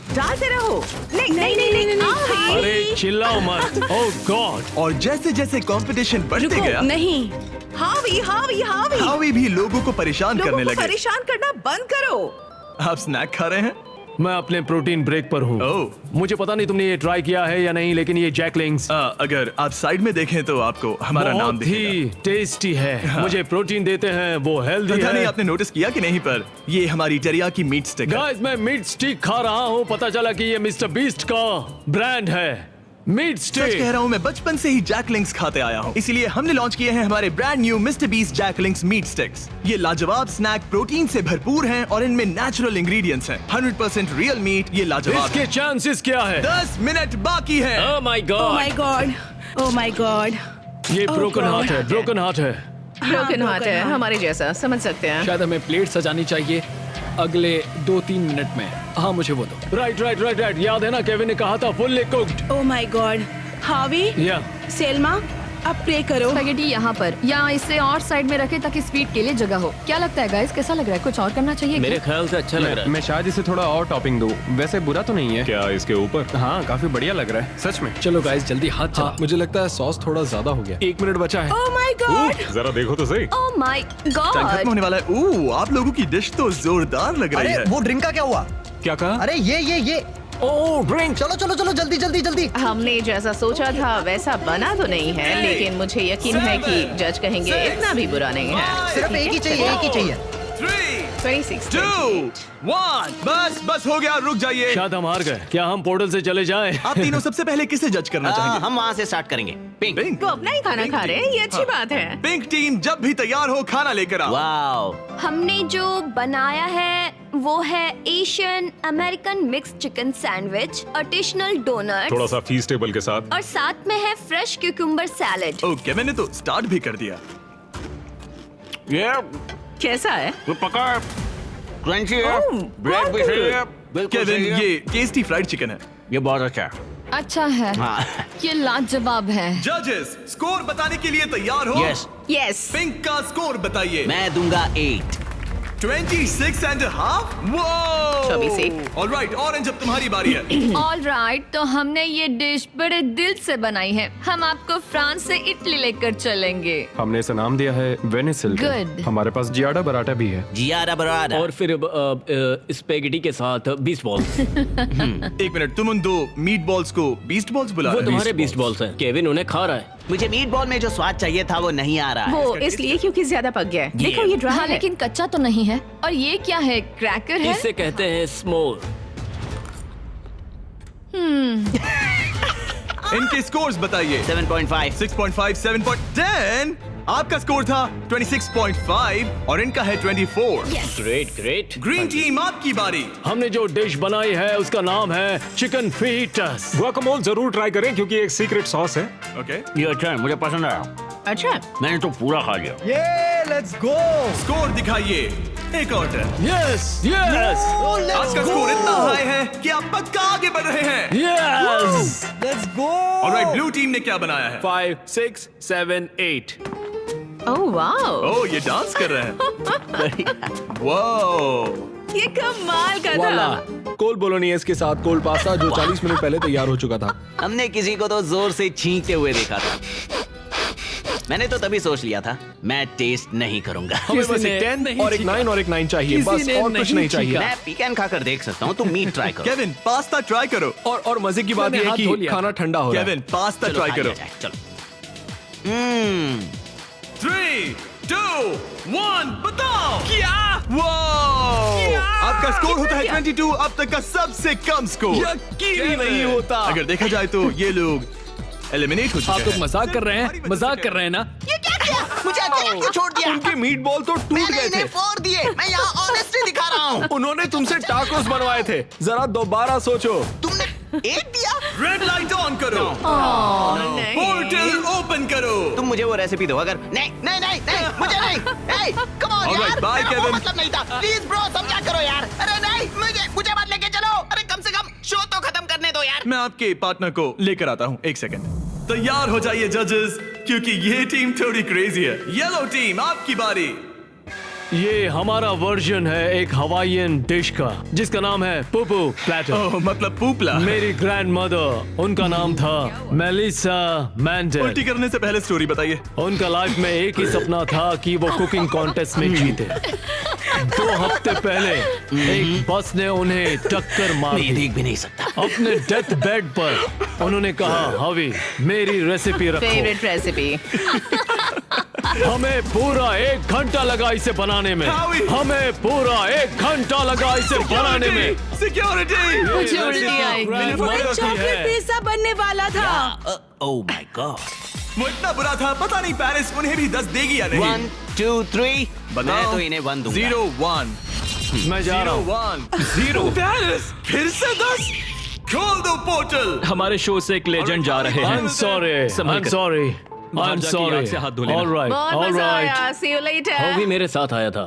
डालते रहो। नहीं नहीं नहीं नहीं। अरे चिल्लाओ मत। ओह गॉड। और जैसे जैसे कंपटीशन बढ़ते रुको, गया, नहीं। हावी हावी हावी। हावी भी लोगों को परेशान लोगों करने को लगे। परेशान करना बंद करो। आप स्नैक खा रहे हैं? मैं अपने प्रोटीन ब्रेक पर हूँ। ओह। मुझे पता नहीं तुमने ये ट्राई किया है या नहीं, लेकिन ये जैकलिंग्स अगर आप साइड में देखें तो आपको हमारा नाम बहुत ही टेस्टी है। मुझे प्रोटीन देते हैं, वो हेल्दी पता नहीं है। आपने नोटिस किया कि नहीं, पर ये हमारी टेरियाकी मीट स्टिक है। गाइस, मैं मीट स्टिक खा रहा हूँ। पता चला कि ये मिस्टर बीस्ट का ब्रांड है, मीट सच स्टिक। कह रहा हूँ, मैं बचपन से ही जैकलिंग्स खाते आया हूँ, इसीलिए हमने लॉन्च किए हैं हमारे brand new Mr Beast Jack Link's meat sticks. ये लाजवाब स्नैक प्रोटीन से भरपूर हैं और इनमें नेचुरल इंग्रेडिएंट्स हैं। 100% रियल मीट। ये लाजवाब इसके है। चांसेस क्या है? 10 मिनट बाकी है। Oh my oh God. My God, oh my God. ये Oh ब्रोकन God. हार्ट है, ब्रोकन हार्ट है। ब्रोकन हार्ट है, हमारे जैसा, समझ सकते हैं। शायद हमें प्लेट सजानी चाहिए अगले 2-3 मिनट में। हाँ, मुझे वो दो। Right right right right. याद है ना, केविन ने कहा था fully cooked. Oh my God. हावी, या सेल्मा, अब प्रे करो। स्पैगेटी यहाँ पर या इसे और साइड में रखे ताकि स्वीट के लिए जगह हो। क्या लगता है गाइस, कैसा लग रहा है? कुछ और करना चाहिए मेरे क्या? ख्याल से अच्छा लग रहा है। मैं शायद इसे थोड़ा और टॉपिंग दूं। वैसे बुरा तो नहीं है। क्या इसके ऊपर? हाँ, काफी बढ़िया लग रहा है सच में। चलो गाइस, जल्दी हाथ चला। मुझे लगता है सॉस थोड़ा ज्यादा हो गया। 1 मिनट बचा है। Oh my God. जरा देखो तो सही। Oh my time God. खत्म होने वाला है। आप लोगों की डिश तो जोरदार लग रही अरे है। वो ड्रिंक का क्या हुआ? क्या कहा? अरे ये ओह ड्रिंक। चलो चलो चलो जल्दी जल्दी जल्दी। हमने जैसा सोचा था वैसा बना तो नहीं है, लेकिन मुझे यकीन है कि जज कहेंगे इतना भी बुरा नहीं है। सिर्फ एक ही चाहिए, एक ही चाहिए। 3, 26, 2, 1। बस हो गया, रुक जाइए। शायद हम हार गए। क्या हम पोर्टल से चले जाएं? आप तीनों सबसे पहले किसे जज करना चाहेंगे? हम वहाँ से स्टार्ट करेंगे। पिंक। पिंक। वो अपना ही खाना खा रहे हैं, ये अच्छी बात है। पिंक टीम जब भी तैयार हो, खाना लेकर आओ। वाओ। हमने जो बनाया है वो है Asian American mix chicken sandwich, additional donuts थोड़ा सा फीस्टेबल के साथ। और साथ में है फ्रेश क्यूकम्बर सैलेड। ओके, मैंने तो स्टार्ट भी कर दिया। कैसा है? पका क्रंची है, ओह, ब्रेड भी बहुत सही है, बिल्कुल केविन, सही है। ये टेस्टी फ्राइड चिकन है। ये बहुत अच्छा है। अच्छा है, हाँ। ये लाजवाब है। जजेस, स्कोर बताने के लिए तैयार हो? यस। यस। पिंक का स्कोर बताइए। मैं दूंगा 8। 26.5। वो 24। ऑलराइट, ऑरेंज अब तुम्हारी बारी है। ऑल राइट, तो हमने ये डिश बड़े दिल से बनाई है। हम आपको फ्रांस से इटली लेकर चलेंगे। हमने इसे नाम दिया है वेनिस हिल्टन। Good. हमारे पास जियाडा बराटा भी है। जियारा बराड़ा। और फिर स्पेगेटी के साथ बीस्ट बॉल्स। 1 मिनट, तुम उन 2 मीट बॉल्स को बीस्ट बॉल्स बुला वो रहे हो? तुम्हारे बीस्ट बॉल्स हैं। केविन उन्हें खा रहा है। मुझे मीट बॉल में जो स्वाद चाहिए था वो नहीं आ रहा है। वो इसलिए क्योंकि ज्यादा पक गया है। देखो ये ड्राई हाँ, है। लेकिन कच्चा तो नहीं है। और ये क्या है? क्रैकर है? इसे कहते हैं स्मोल। इनके स्कोर्स बताइए। 7.5। 6.5, 7.10। आपका स्कोर था 26.5 और इनका है 24। Great great. ग्रीन टीम, आपकी बारी। हमने जो डिश बनाई है उसका नाम है चिकन फीटस। गुआकामोल जरूर ट्राई करें क्योंकि एक सीक्रेट सॉस है। ओके, ये अच्छा है, मुझे पसंद आया। अच्छा, मैंने तो पूरा खा लिया। ये लेट्स गो। स्कोर दिखाइए। एक और टर्न। यस यस आपका स्कोर इतना हाई है कि आप पक्का आगे बढ़ रहे हैं। Yes. Let's go. Alright, blue team ने क्या बनाया है? 5, 6, 7, 8। ओह वाओ, ओह, ये डांस कर रहे हैं। वाओ, ये कमाल का वाला था। कोल बोलोनियस के साथ कोल पास्ता जो 40 मिनट पहले तैयार हो चुका था। हमने किसी को तो जोर से छींकते हुए देखा था। मैंने तो तभी सोच लिया था मैं टेस्ट नहीं करूंगा। हमें बस किसी एक ने 10 और एक 9 और एक 9 चाहिए, किसी बस ने और कुछ नहीं नहीं चाहिए। मैं पीकन खाकर देख सकता हूँ, तुम मीट ट्राई करो। केविन, पास्ता ट्राई करो। और मजे की बात मैंने यह है हाथ धो कि लिया। खाना ठंडा हो रहा है। केविन, पास्ता चलो, ट्राई खा लिया करो। जाए, चलो। 3, 2, 1, बताओ क्या? वाओ, आपका स्कोर होता है 22, अब तक का सबसे कम स्कोर। यकीन ही नहीं होता। अगर देखा जाए तो ये लोग एलिमिनेट हो आप चुके लोग हैं। मजाक कर रहे हैं, मजाक कर रहे हैं ना? ये क्या किया? मुझे अकेला क्यों छोड़ दिया? उनके मीट बॉल तो टूट मैंने गए इन्हें थे। फोड़ दिए। मैं यहाँ ऑनेस्टी दिखा रहा हूँ। उन्होंने तुमसे टाकोस बनवाए थे। जरा दोबारा सोचो। तुमने एक दिया। रेड लाइट ऑन करो। नहीं। पोर्टल ओपन करो। तुम मुझे वो रेसिपी दो। अगर नहीं नहीं नहीं नहीं मुझे नहीं। Hey, come on Alright, यार, bye, मेरा वो Kevin. मतलब नहीं था। प्लीज ब्रो, समझा करो यार। अरे नहीं, मुझे मत लेके चलो। अरे कम से कम शो तो खत्म करने दो यार। मैं आपके पार्टनर को लेकर आता हूँ, एक सेकंड। तैयार हो जाइए जजेस, क्योंकि ये टीम थोड़ी क्रेजी है। येलो टीम, आपकी बारी। ये हमारा वर्जन है एक हवाईयन डिश का जिसका नाम है पुपू प्लेटर। ओह, मतलब पूपला। मेरी ग्रैंड मदर, उनका नाम था मेलिसा मैंडेल। उल्टी करने से पहले स्टोरी बताइए। उनका लाइफ में एक ही सपना था कि वो कुकिंग कॉन्टेस्ट में जीते। 2 हफ्ते पहले एक बस ने उन्हें टक्कर मार मैं ये दी। देख भी नहीं सकता। अपने डेथ बेड पर उन्होंने कहा, हवी मेरी रेसिपी रखो। Favourite recipe. हमें पूरा 1 घंटा लगा इसे बनाने में। हावी। हमें पूरा 1 घंटा लगा इसे बनाने में। सिक्योरिटी। मुझे उल्टी आएगी। ग्रैंडमदर की चॉकलेट है। पिज्जा बनने वाला था। Oh my God. वो इतना बुरा था, पता नहीं पेरिस उन्हें भी 10 देगी या नहीं। 1, 2, 3। बताओ। मैं तो इन्हें 1 दूंगा। 0, 1, मैं जा रहा 0, हूँ। 1, 0। पेरिस फिर से 10। खोल दो पोर्टल। हमारे शो से एक लेजेंड जा रहे हैं। I'm sorry. I'm sorry. I'm जाके sorry. याद से हाथ धो लेना। All right. बहुत All मजा right. आया। See you later. वो भी मेरे साथ आया था।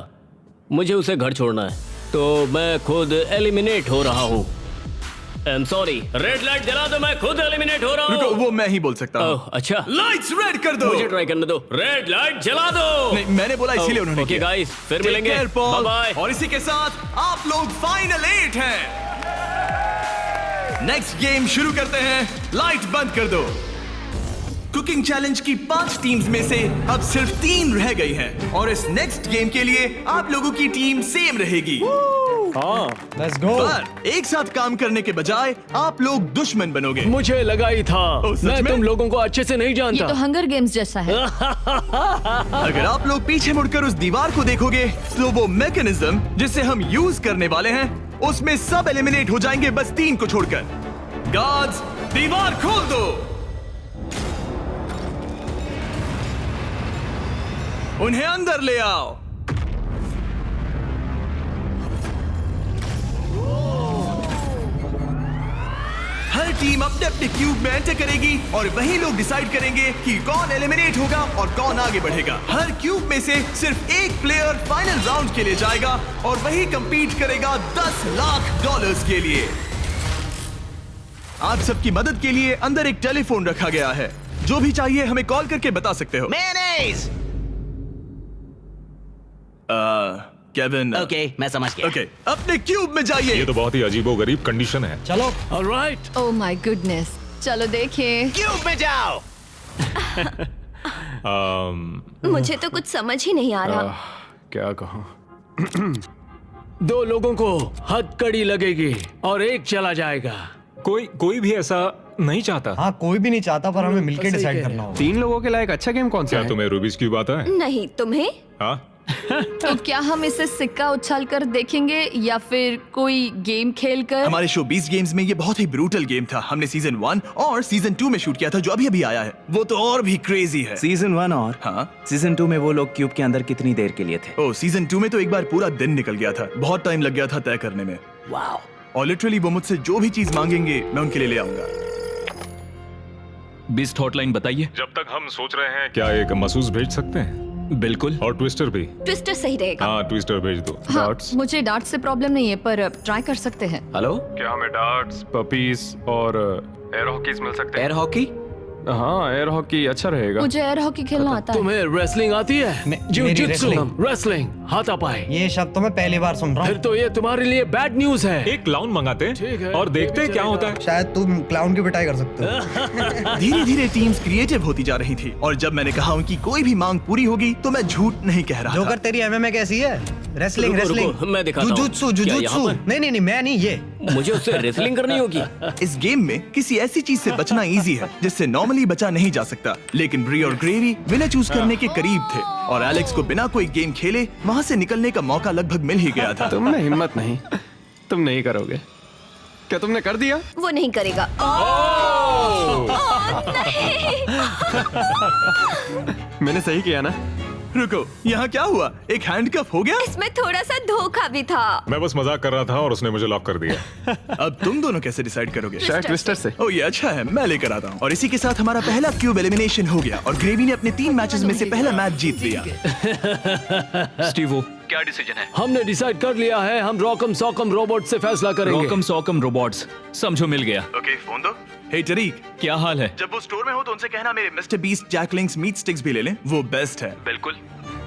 मुझे उसे घर छोड़ना है, तो मैं खुद एलिमिनेट हो रहा हूँ। I am sorry. Red light जला दो, मैं खुद एलिमिनेट हो रहा रुको, हूँ। वो मैं ही बोल सकता हूँ। ओह, अच्छा। लाइट्स रेड कर दो। मुझे ट्राई करने दो। रेड लाइट जला दो। नहीं, मैंने बोला इसीलिए उन्होंने ओके किया। गाइस, फिर Take मिलेंगे। care, Paul. Bye bye. और इसी के साथ आप लोग फाइनल 8 हैं। नेक्स्ट गेम शुरू करते हैं। लाइट बंद कर दो। कुकिंग चैलेंज की 5 टीम्स में से अब सिर्फ 3 रह गई हैं और इस नेक्स्ट गेम के लिए आप लोगों की टीम सेम रहेगी। Let's go. पर एक साथ काम करने के बजाय आप लोग दुश्मन बनोगे। मुझे लगा ही था। सच मैं में? तुम लोगों को अच्छे से नहीं जानता। हंगर गेम्स जैसा है। अगर आप लोग पीछे मुड़कर उस दीवार को देखोगे तो वो मैकेनिज्म जिसे हम यूज करने वाले हैं उसमें सब एलिमिनेट हो जाएंगे, बस 3 को छोड़कर। गार्ड्स, दीवार खोल दो। उन्हें अंदर ले आओ। हर टीम अपने अपने क्यूब में एंटर करेगी और वही लोग डिसाइड करेंगे कि कौन एलिमिनेट होगा और कौन आगे बढ़ेगा। हर क्यूब में से सिर्फ एक प्लेयर फाइनल राउंड के लिए जाएगा और वही कंपीट करेगा $10 लाख के लिए। आप सबकी मदद के लिए अंदर एक टेलीफोन रखा गया है। जो भी चाहिए हमें कॉल करके बता सकते हो। मेयोनेज़। केविन। ओके, मैं समझ गया। ओके, अपने क्यूब में जाइए। ये तो बहुत ही अजीबोगरीब कंडीशन है। चलो। ऑलराइट। ओह माय गुडनेस, चलो देखिए। क्यूब में जाओ। मुझे तो कुछ समझ ही नहीं आ रहा। क्या कहूँ? 2 लोगों को हथकड़ी लगेगी और एक चला जाएगा। कोई भी ऐसा नहीं चाहता। हाँ, कोई भी नहीं चाहता, पर हमें मिलकर डिसाइड करना होगा। 3 लोगों के लायक अच्छा गेम कौन सा क्या है? तुम्हें रूबिक्स क्यूब आता है? नहीं, तुम्हें? हाँ। तो क्या हम इसे सिक्का उछाल कर देखेंगे या फिर कोई गेम खेल कर? हमारे शो 20 गेम्स में ये बहुत ही ब्रूटल गेम था। हमने सीजन 1 और सीजन 2 में शूट किया था, जो अभी अभी आया है। वो तो और भी क्रेजी है। सीजन 1 और हाँ, सीजन 2 में वो लोग क्यूब के अंदर कितनी देर के लिए थे? ओ, सीजन 2 में तो एक बार पूरा दिन निकल गया था। बहुत टाइम लग गया था तय करने में। वाओ। और लिटरली वो मुझसे जो भी चीज मांगेंगे मैं उनके लिए ले आऊंगा। बिस्ट हॉटलाइन बताइए। जब तक हम सोच रहे हैं क्या एक महसूस भेज सकते हैं? बिल्कुल। और ट्विस्टर भी। ट्विस्टर सही रहेगा। हाँ ट्विस्टर भेज दो। हाँ, मुझे डार्ट से प्रॉब्लम नहीं है पर ट्राई कर सकते हैं। हेलो, क्या हमें डार्ट्स, पपीज और एयर हॉकीज मिल सकते हैं? Air hockey? हाँ, एयर हॉकी अच्छा रहेगा। मुझे एयर हॉकी खेलना आता है। तुम्हें रेसलिंग आती है? जिu-jitsu, रेसलिंग, हाथापाई। ये शब्द तो मैं पहली बार सुन रहा हूँ। फिर तो ये तुम्हारे लिए बैड न्यूज है। एक क्लाउन मंगाते हैं और देखते हैं क्या होता है। शायद तुम क्लाउन की पिटाई कर सकते हो। धीरे धीरे टीम्स क्रिएटिव होती जा रही थी और जब मैंने कहा उनकी कोई भी मांग पूरी होगी तो मैं झूठ नहीं कह रहा था। जोकर तेरी एमएमए कैसी है? रेसलिंग रुको, रेसलिंग रुको, मैं दिखाता हूँ। जुजुत्सु क्या जुजुत्सु। यहाँ पर? नहीं मैं नहीं, ये मुझे उससे रेसलिंग करनी होगी। इस गेम में किसी ऐसी चीज से बचना इजी है जिससे नॉर्मली बचा नहीं जा सकता, लेकिन ब्री और ग्रेवी विनर चूज करने के करीब थे और एलेक्स को बिना कोई गेम खेले वहाँ से निकलने का मौका लगभग मिल ही गया था। तुम में हिम्मत नहीं, तुम नहीं करोगे। क्या तुमने कर दिया? वो नहीं करेगा। मैंने सही किया ना? रुको, यहाँ क्या हुआ? एक हैंडकफ हो गया? इसमें थोड़ा सा धोखा भी था। मैं बस मजाक कर रहा था और उसने मुझे लॉक कर दिया। अब तुम दोनों कैसे डिसाइड करोगे? शायद ट्विस्टर से। ओह ये अच्छा है, मैं लेकर आता हूँ। और इसी के साथ हमारा पहला क्यूब एलिमिनेशन हो गया और ग्रेवी ने अपने 3 मैचेस में से पहला मैच जीत लिया। स्टीवो, क्या डिसीजन है? हमने डिसाइड कर लिया है, हम रॉकम सॉकम रोबोट से फैसला करेंगे। रॉकम सॉकम रोबोट्स, समझो मिल गया। ओके फोन दो। हे टरीक, क्या हाल है? जब वो स्टोर में हो तो उनसे कहना मेरे mister Beast Jack Link's meat sticks भी ले लें, वो बेस्ट है। बिल्कुल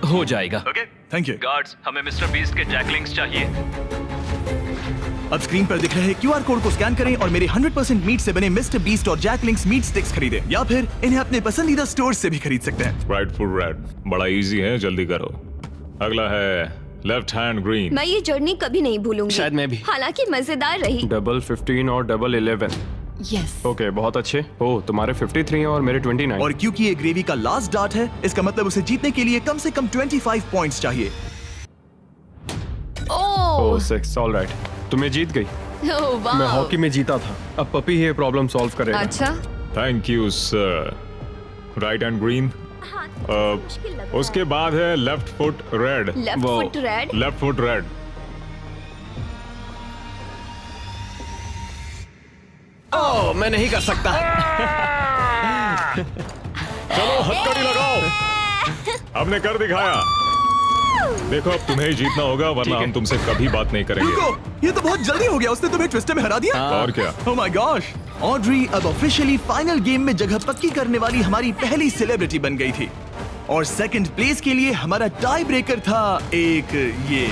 हो जाएगा। Okay thank you. गार्ड्स, हमें मिस्टर बीस्ट के जैकलिंग्स चाहिए। अब स्क्रीन पर दिख रहे QR कोड को स्कैन करें और मेरे 100% मीट से बने मिस्टर बीस्ट और जैकलिंग्स मीट स्टिक्स खरीदें, या फिर इन्हें अपने पसंदीदा स्टोर से भी खरीद सकते हैं। राइट फुट रेड, बड़ा इजी है, जल्दी करो। अगला है लेफ्ट हैंड ग्रीन। मैं ये जर्नी कभी नहीं भूलूंगी। शायद मैं भी। हालांकि मजेदार रही। डबल 15 और डबल 11। यस। ओके, बहुत अच्छे। ओह, तुम्हारे 53 और मेरे 29। और क्योंकि ये ग्रेवी का लास्ट डार्ट है, इसका मतलब उसे जीतने के लिए कम से कम 25 पॉइंट्स चाहिए। ओह 6, ऑलराइट। तुम्हें जीत गई। मैं हॉकी में जीता था। अब पपी ये प्रॉब्लम सॉल्व करेगा। अच्छा। Thank you sir. Right hand green. उसके बाद है left foot red. Left foot red. Left foot red. Oh, मैं नहीं कर सकता। चलो हथकड़ी लगाओ। हमने कर दिखाया। देखो अब तुम्हें ही जीतना होगा वरना हम तुमसे कभी बात नहीं करेंगे। रुको, ये तो बहुत जल्दी हो गया, उसने तुम्हें ट्विस्टर में हरा दिया। और क्या? ओह माय गॉश, ऑड्री अब ऑफिशियली फाइनल गेम में जगह पक्की करने वाली हमारी पहली सेलिब्रिटी बन गई थी और सेकंड प्लेस के लिए हमारा टाई ब्रेकर था एक ये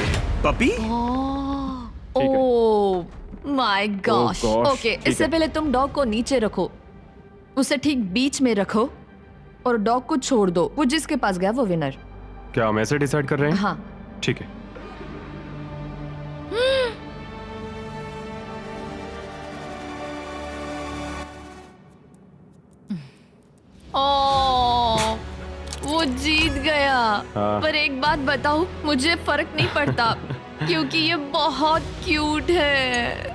puppy. Oh my gosh. gosh, okay, ठीक इससे है। पहले तुम डॉग को नीचे रखो, उसे ठीक बीच में रखो और डॉग को छोड़ दो। वो जिसके पास गया वो विनर। क्या हम ऐसे डिसाइड कर रहे हैं? हाँ। ठीक है। ओह, वो जीत गया। हाँ। पर एक बात बताऊं, मुझे फर्क नहीं पड़ता क्योंकि ये बहुत क्यूट है।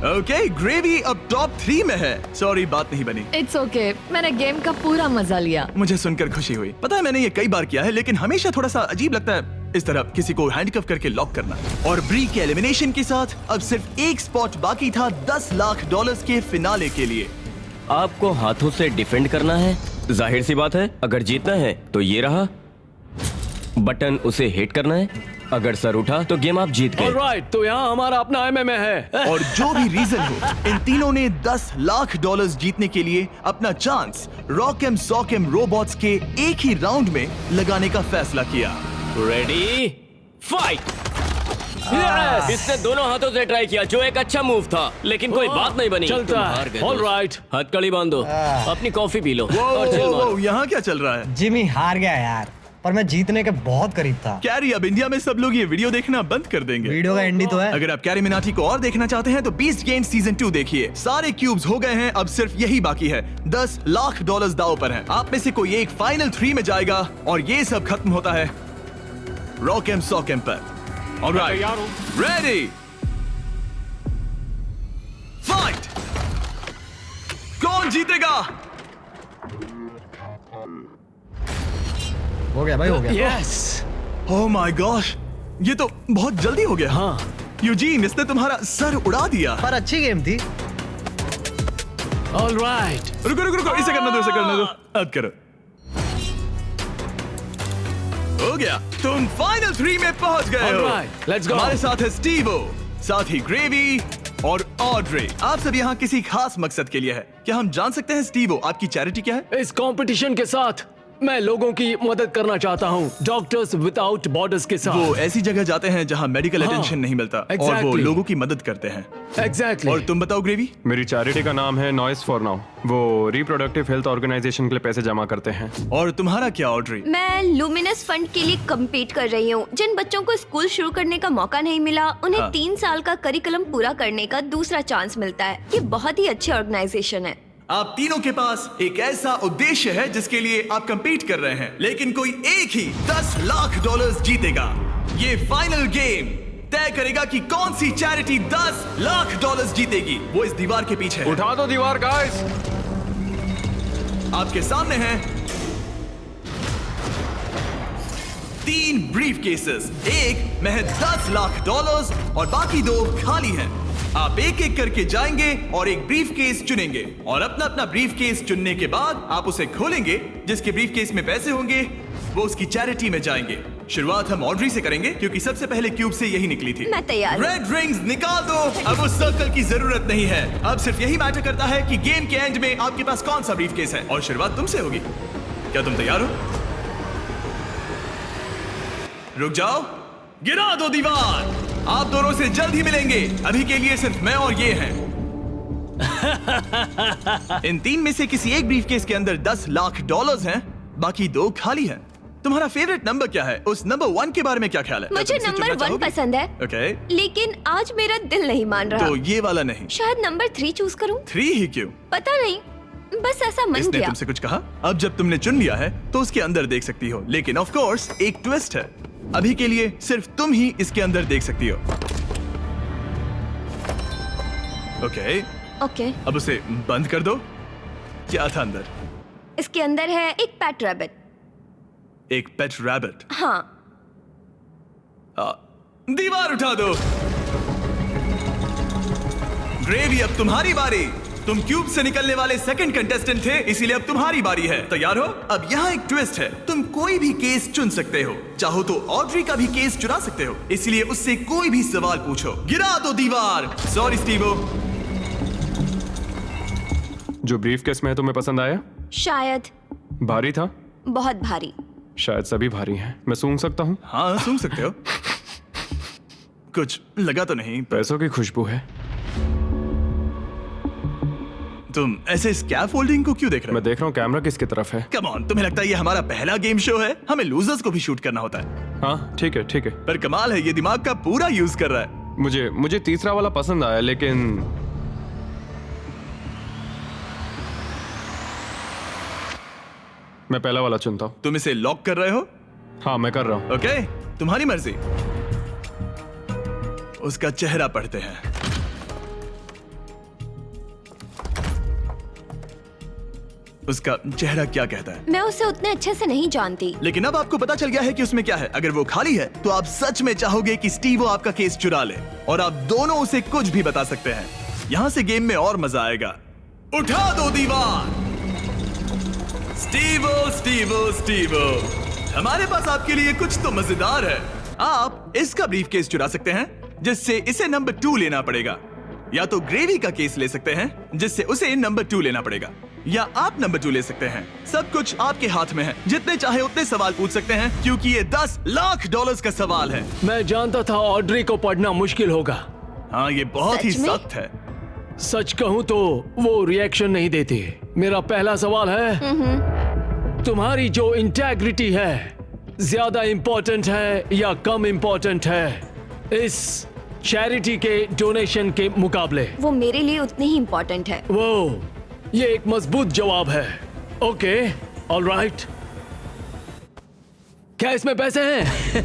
ओके, ग्रेवी अब टॉप 3 में है। सॉरी बात नहीं बनी। इट्स ओके, मैंने गेम का पूरा मजा लिया। मुझे सुनकर खुशी हुई। पता है मैंने ये कई बार किया है लेकिन हमेशा थोड़ा सा अजीब लगता है इस तरह किसी को हैंडकफ करके लॉक करना। और ब्री के एलिमिनेशन के साथ अब सिर्फ एक स्पॉट बाकी था $10 लाख के फिनाले के लिए। आपको हाथों से डिफेंड करना है। जाहिर सी बात है, अगर जीतना है तो ये रहा बटन, उसे हिट करना है। अगर सर उठा तो गेम आप जीत गए। ऑलराइट, तो यहाँ हमारा अपना MMA है। और जो भी रीजन हो, इन तीनों ने $10 लाख जीतने के लिए अपना चांस रॉकम सॉकम रोबोट्स के एक ही राउंड में लगाने का फैसला किया। Ready fight. इसने दोनों हाथों से ट्राई किया, जो एक अच्छा मूव था, लेकिन कोई बात नहीं बनी। चलता तुम है। हार गए। ऑलराइट, हथकड़ी बांधो, अपनी कॉफी पी लो और चिल वो मारो। यहाँ क्या चल रहा है? जिमी हार गया यार, पर मैं जीतने के बहुत करीब था। कैरी, अब इंडिया में सब लोग ये वीडियो देखना बंद कर देंगे। वीडियो का एंडी तो है। अगर आप कैरी मिनाटी को और देखना चाहते हैं तो बीस्ट गेम सीजन 2 देखिए। सारे क्यूब्स हो गए हैं, अब सिर्फ यही बाकी है। $10 लाख दांव पर हैं। आप में से कोई एक फाइनल 3 में जाएगा और ये सब खत्म होता है रॉकम सॉकम पर। Alright, ready fight. कौन जीतेगा? हो गया भाई, हो गया। यस। ओह माय गॉश, ये तो बहुत जल्दी हो गया। हाँ। यूजीन, इसने तुम्हारा सर उड़ा दिया। पर अच्छी गेम थी। ऑलराइट, रुको रुको रुको, इसे करना दो, इसे करना दो। अब करो। हो गया, तुम फाइनल 3 में पहुंच गए हो। Alright, let's go. हमारे साथ है स्टीवो, साथ ही ग्रेवी और ऑड्रे। आप सब यहाँ किसी खास मकसद के लिए है। क्या हम जान सकते हैं स्टीवो, आपकी चैरिटी क्या है? इस कंपटीशन के साथ मैं लोगों की मदद करना चाहता हूँ, डॉक्टर्स विदाउट बॉर्डर्स के साथ। वो ऐसी जगह जाते हैं जहाँ मेडिकल अटेंशन नहीं मिलता और वो exactly. लोगों की मदद करते हैं। Exactly. और तुम बताओ ग्रेवी? मेरी चैरिटी का नाम है नॉइस फॉर नाउ। वो रिप्रोडक्टिव हेल्थ ऑर्गेनाइजेशन के लिए पैसे जमा करते हैं। और तुम्हारा क्या ऑड्रे? मैं लुमिनस फंड के लिए कम्पीट कर रही हूँ। जिन बच्चों को स्कूल शुरू करने का मौका नहीं मिला, उन्हें 3 साल का करिकुलम पूरा करने का दूसरा चांस मिलता है। ये बहुत ही अच्छी ऑर्गेनाइजेशन है। आप तीनों के पास एक ऐसा उद्देश्य है जिसके लिए आप कंपीट कर रहे हैं, लेकिन कोई एक ही $10 लाख जीतेगा। ये फाइनल गेम तय करेगा कि कौन सी चैरिटी $10 लाख जीतेगी। वो इस दीवार के पीछे है। उठा दो दीवार गाइस। आपके सामने है 3 ब्रीफ केसेस, एक में है $10 लाख और बाकी 2 खाली हैं। आप एक एक करके जाएंगे और एक ब्रीफ केस चुनेंगे और अपना अपना ब्रीफ केस चुनने के बाद आप उसे खोलेंगे। जिसके ब्रीफ केस में पैसे होंगे वो उसकी चैरिटी में जाएंगे। शुरुआत हम ऑड्री से करेंगे क्योंकि सबसे पहले क्यूब से यही निकली थी। मैं तैयार हूं। रेड रिंग्स निकाल दो। अब उस सर्कल की जरूरत नहीं है। अब सिर्फ यही मैटर करता है कि गेम के एंड में आपके पास कौन सा ब्रीफ केस है और शुरुआत तुमसे होगी। क्या तुम तैयार हो? रुक जाओ, गिरा दो दीवार। आप दोनों से जल्द ही मिलेंगे। अभी के लिए सिर्फ मैं और ये हैं। इन 3 में से किसी एक ब्रीफ केस के अंदर $10 लाख हैं, बाकी 2 खाली हैं। तुम्हारा फेवरेट नंबर क्या है? उस नंबर 1 के बारे में क्या ख्याल है? मुझे नंबर 1 पसंद है। ओके। लेकिन आज मेरा दिल नहीं मान रहा। तो ये वाला नहीं? शायद नंबर 3 चूज करूं। 3 ही क्यों? पता नहीं, बस ऐसा मन इसने किया। तुमसे कुछ कहा? अब जब तुमने चुन लिया है तो उसके अंदर देख सकती हो, लेकिन ऑफ कोर्स एक ट्विस्ट है। अभी के लिए सिर्फ तुम ही इसके अंदर देख सकती हो। ओके। अब उसे बंद कर दो। क्या था अंदर? इसके अंदर है एक पेट रैबिट। एक पेट रैबिट? हाँ। दीवार उठा दो। ग्रेवी, अब तुम्हारी बारी। तुम क्यूब से निकलने वाले सेकंड कंटेस्टेंट थे, इसीलिए अब तुम्हारी बारी है। तैयार हो? अब यहाँ एक ट्विस्ट है। तुम कोई भी केस चुन सकते हो। चाहो तो ऑड्री का भी केस चुरा सकते हो, इसलिए उससे कोई भी सवाल पूछो। गिरा दो दीवार। Sorry Stevo. जो ब्रीफ केस में है तुम्हें पसंद आया? शायद। भारी था? बहुत भारी। शायद सभी भारी हैं। मैं सूंघ सकता हूँ? हाँ, सूंघ सकते हो। कुछ लगा तो नहीं? पैसों की खुशबू है। तुम ऐसे स्कैफोल्डिंग को क्यों देख रहे हो? मैं देख रहा हूँ कैमरा किसकी तरफ है। कम ऑन, तुम्हें लगता है ये हमारा पहला गेम शो है? हमें लूजर्स को भी शूट करना होता है। हाँ ठीक है ठीक है। पर कमाल है, ये दिमाग का पूरा यूज कर रहा है। मुझे तीसरा वाला पसंद आया, लेकिन मैं पहला वाला चुनता हूँ। तुम इसे लॉक कर रहे हो? हाँ मैं कर रहा हूँ। ओके, तुम्हारी मर्जी। उसका चेहरा पढ़ते हैं। उसका चेहरा क्या कहता है? मैं उसे उतने अच्छे से नहीं जानती। लेकिन अब आपको पता चल गया है कि उसमें क्या है। अगर वो खाली है तो आप सच में चाहोगे कि स्टीवो आपका केस चुरा ले, और आप दोनों उसे कुछ भी बता सकते हैं। यहाँ से गेम में और मजा आएगा। उठा दो दीवार। स्टीवो स्टीवो स्टीवो, हमारे पास आपके लिए कुछ तो मजेदार है। आप इसका ब्रीफ केस चुरा सकते हैं, जिससे इसे नंबर 2 लेना पड़ेगा, या तो ग्रेवी का केस ले सकते हैं, जिससे उसे नंबर 2 लेना पड़ेगा, या आप नंबर 2 ले सकते हैं। सब कुछ आपके हाथ में है। जितने चाहे उतने सवाल पूछ सकते हैं, क्योंकि ये $10 लाख का सवाल है। मैं जानता था ऑड्री को पढ़ना मुश्किल होगा। हाँ, ये बहुत ही सख्त है। सच कहूँ तो वो रिएक्शन नहीं देती। मेरा पहला सवाल है, तुम्हारी जो इंटेग्रिटी है ज्यादा इंपॉर्टेंट है या कम इंपॉर्टेंट है इस चैरिटी के डोनेशन के मुकाबले? वो मेरे लिए उतनी ही इंपॉर्टेंट है। वो ये एक मजबूत जवाब है। Okay, alright. क्या इसमें पैसे हैं?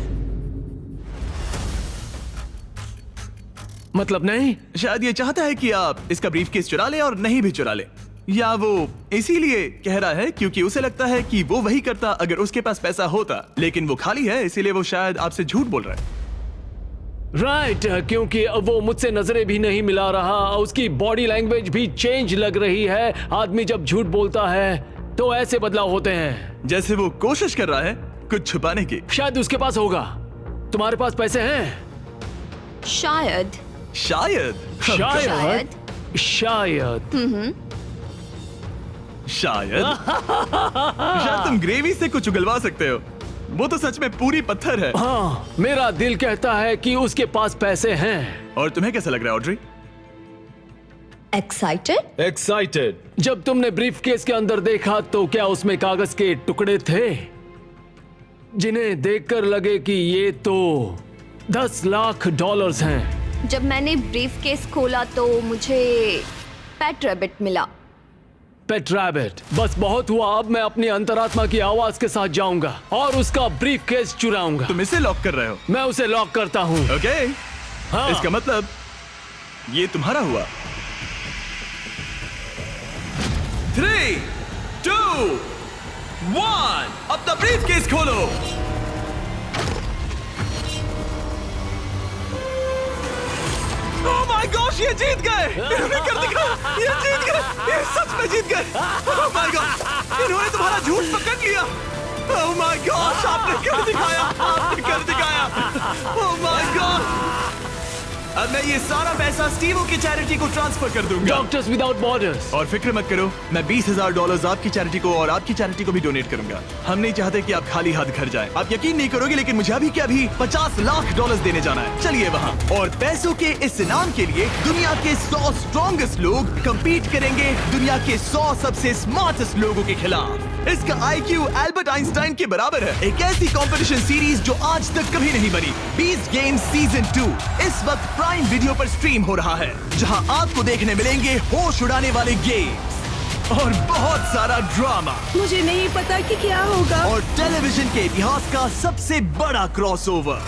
मतलब नहीं? शायद ये चाहता है कि आप इसका ब्रीफकेस चुरा ले और नहीं भी चुरा ले, या वो इसीलिए कह रहा है क्योंकि उसे लगता है कि वो वही करता अगर उसके पास पैसा होता, लेकिन वो खाली है, इसीलिए वो शायद आपसे झूठ बोल रहा है। राइट, क्योंकि वो मुझसे नजरें भी नहीं मिला रहा, उसकी बॉडी लैंग्वेज भी चेंज लग रही है। आदमी जब झूठ बोलता है तो ऐसे बदलाव होते हैं। जैसे वो कोशिश कर रहा है कुछ छुपाने की। शायद उसके पास होगा। तुम्हारे पास पैसे हैं? शायद शायद शायद शायद शायद शायद तुम ग्रेवी से कुछ उगलवा सकते हो। वो तो सच में पूरी पत्थर है। हाँ, मेरा दिल कहता है कि उसके पास पैसे हैं। और तुम्हें कैसा लग रहा है ऑड्री? एक्साइटेड? एक्साइटेड। जब तुमने ब्रीफ केस के अंदर देखा तो क्या उसमें कागज के टुकड़े थे जिन्हें देखकर लगे कि ये तो $10 लाख हैं? जब मैंने ब्रीफ केस खोला तो मुझे पेट रैबिट मिला। पेट रैबिट। बस बहुत हुआ। अब मैं अपनी अंतरात्मा की आवाज के साथ जाऊंगा और उसका ब्रीफ केस चुराऊंगा। तुम इसे लॉक कर रहे हो? मैं उसे लॉक करता हूँ। ओके। हाँ। इसका मतलब ये तुम्हारा हुआ। 3, 2, 1 अपना ब्रीफ केस खोलो। ओह माय गॉश, ये जीत गए। इन्होंने कर दिखाया। ये जीत गए। ये सच में जीत गए। ओह माय गॉड, इन्होंने तुम्हारा झूठ पकड़ लिया। ओह माय गॉश, आपने कर दिखाया। आपने कर दिखाया। Oh my God. अब मैं ये सारा पैसा स्टीवो की चैरिटी को ट्रांसफर कर दूंगा। Doctors without borders. और फिक्र मत करो, मैं $20,000 आपकी चैरिटी को और आपकी चैरिटी को भी डोनेट करूंगा। हम नहीं चाहते कि आप खाली हाथ घर जाएं। आप यकीन नहीं करोगे लेकिन मुझे अभी के अभी $50 लाख देने जाना है। चलिए वहाँ। और पैसों के इस इनाम के लिए दुनिया के 100 स्ट्रॉन्गेस्ट लोग कम्पीट करेंगे दुनिया के 100 सबसे स्मार्टेस्ट लोगों के खिलाफ। इसका IQ एल्बर्ट आइंस्टाइन के बराबर है। एक ऐसी कंपटीशन सीरीज जो आज तक कभी नहीं बनी। बीस्ट गेम्स सीजन 2 इस वक्त प्राइम वीडियो पर स्ट्रीम हो रहा है, जहां आपको देखने मिलेंगे होश उड़ाने वाले गेम्स और बहुत सारा ड्रामा। मुझे नहीं पता कि क्या होगा। और टेलीविजन के इतिहास का सबसे बड़ा क्रॉसओवर।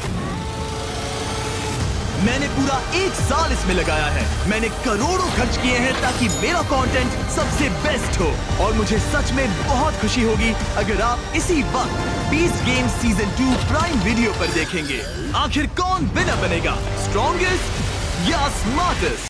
मैंने पूरा 1 साल इसमें लगाया है। मैंने करोड़ों खर्च किए हैं ताकि मेरा कंटेंट सबसे बेस्ट हो। और मुझे सच में बहुत खुशी होगी अगर आप इसी वक्त beast games season 2 prime video पर देखेंगे। आखिर कौन विनर बनेगा, स्ट्रॉन्गेस्ट या स्मार्टेस्ट?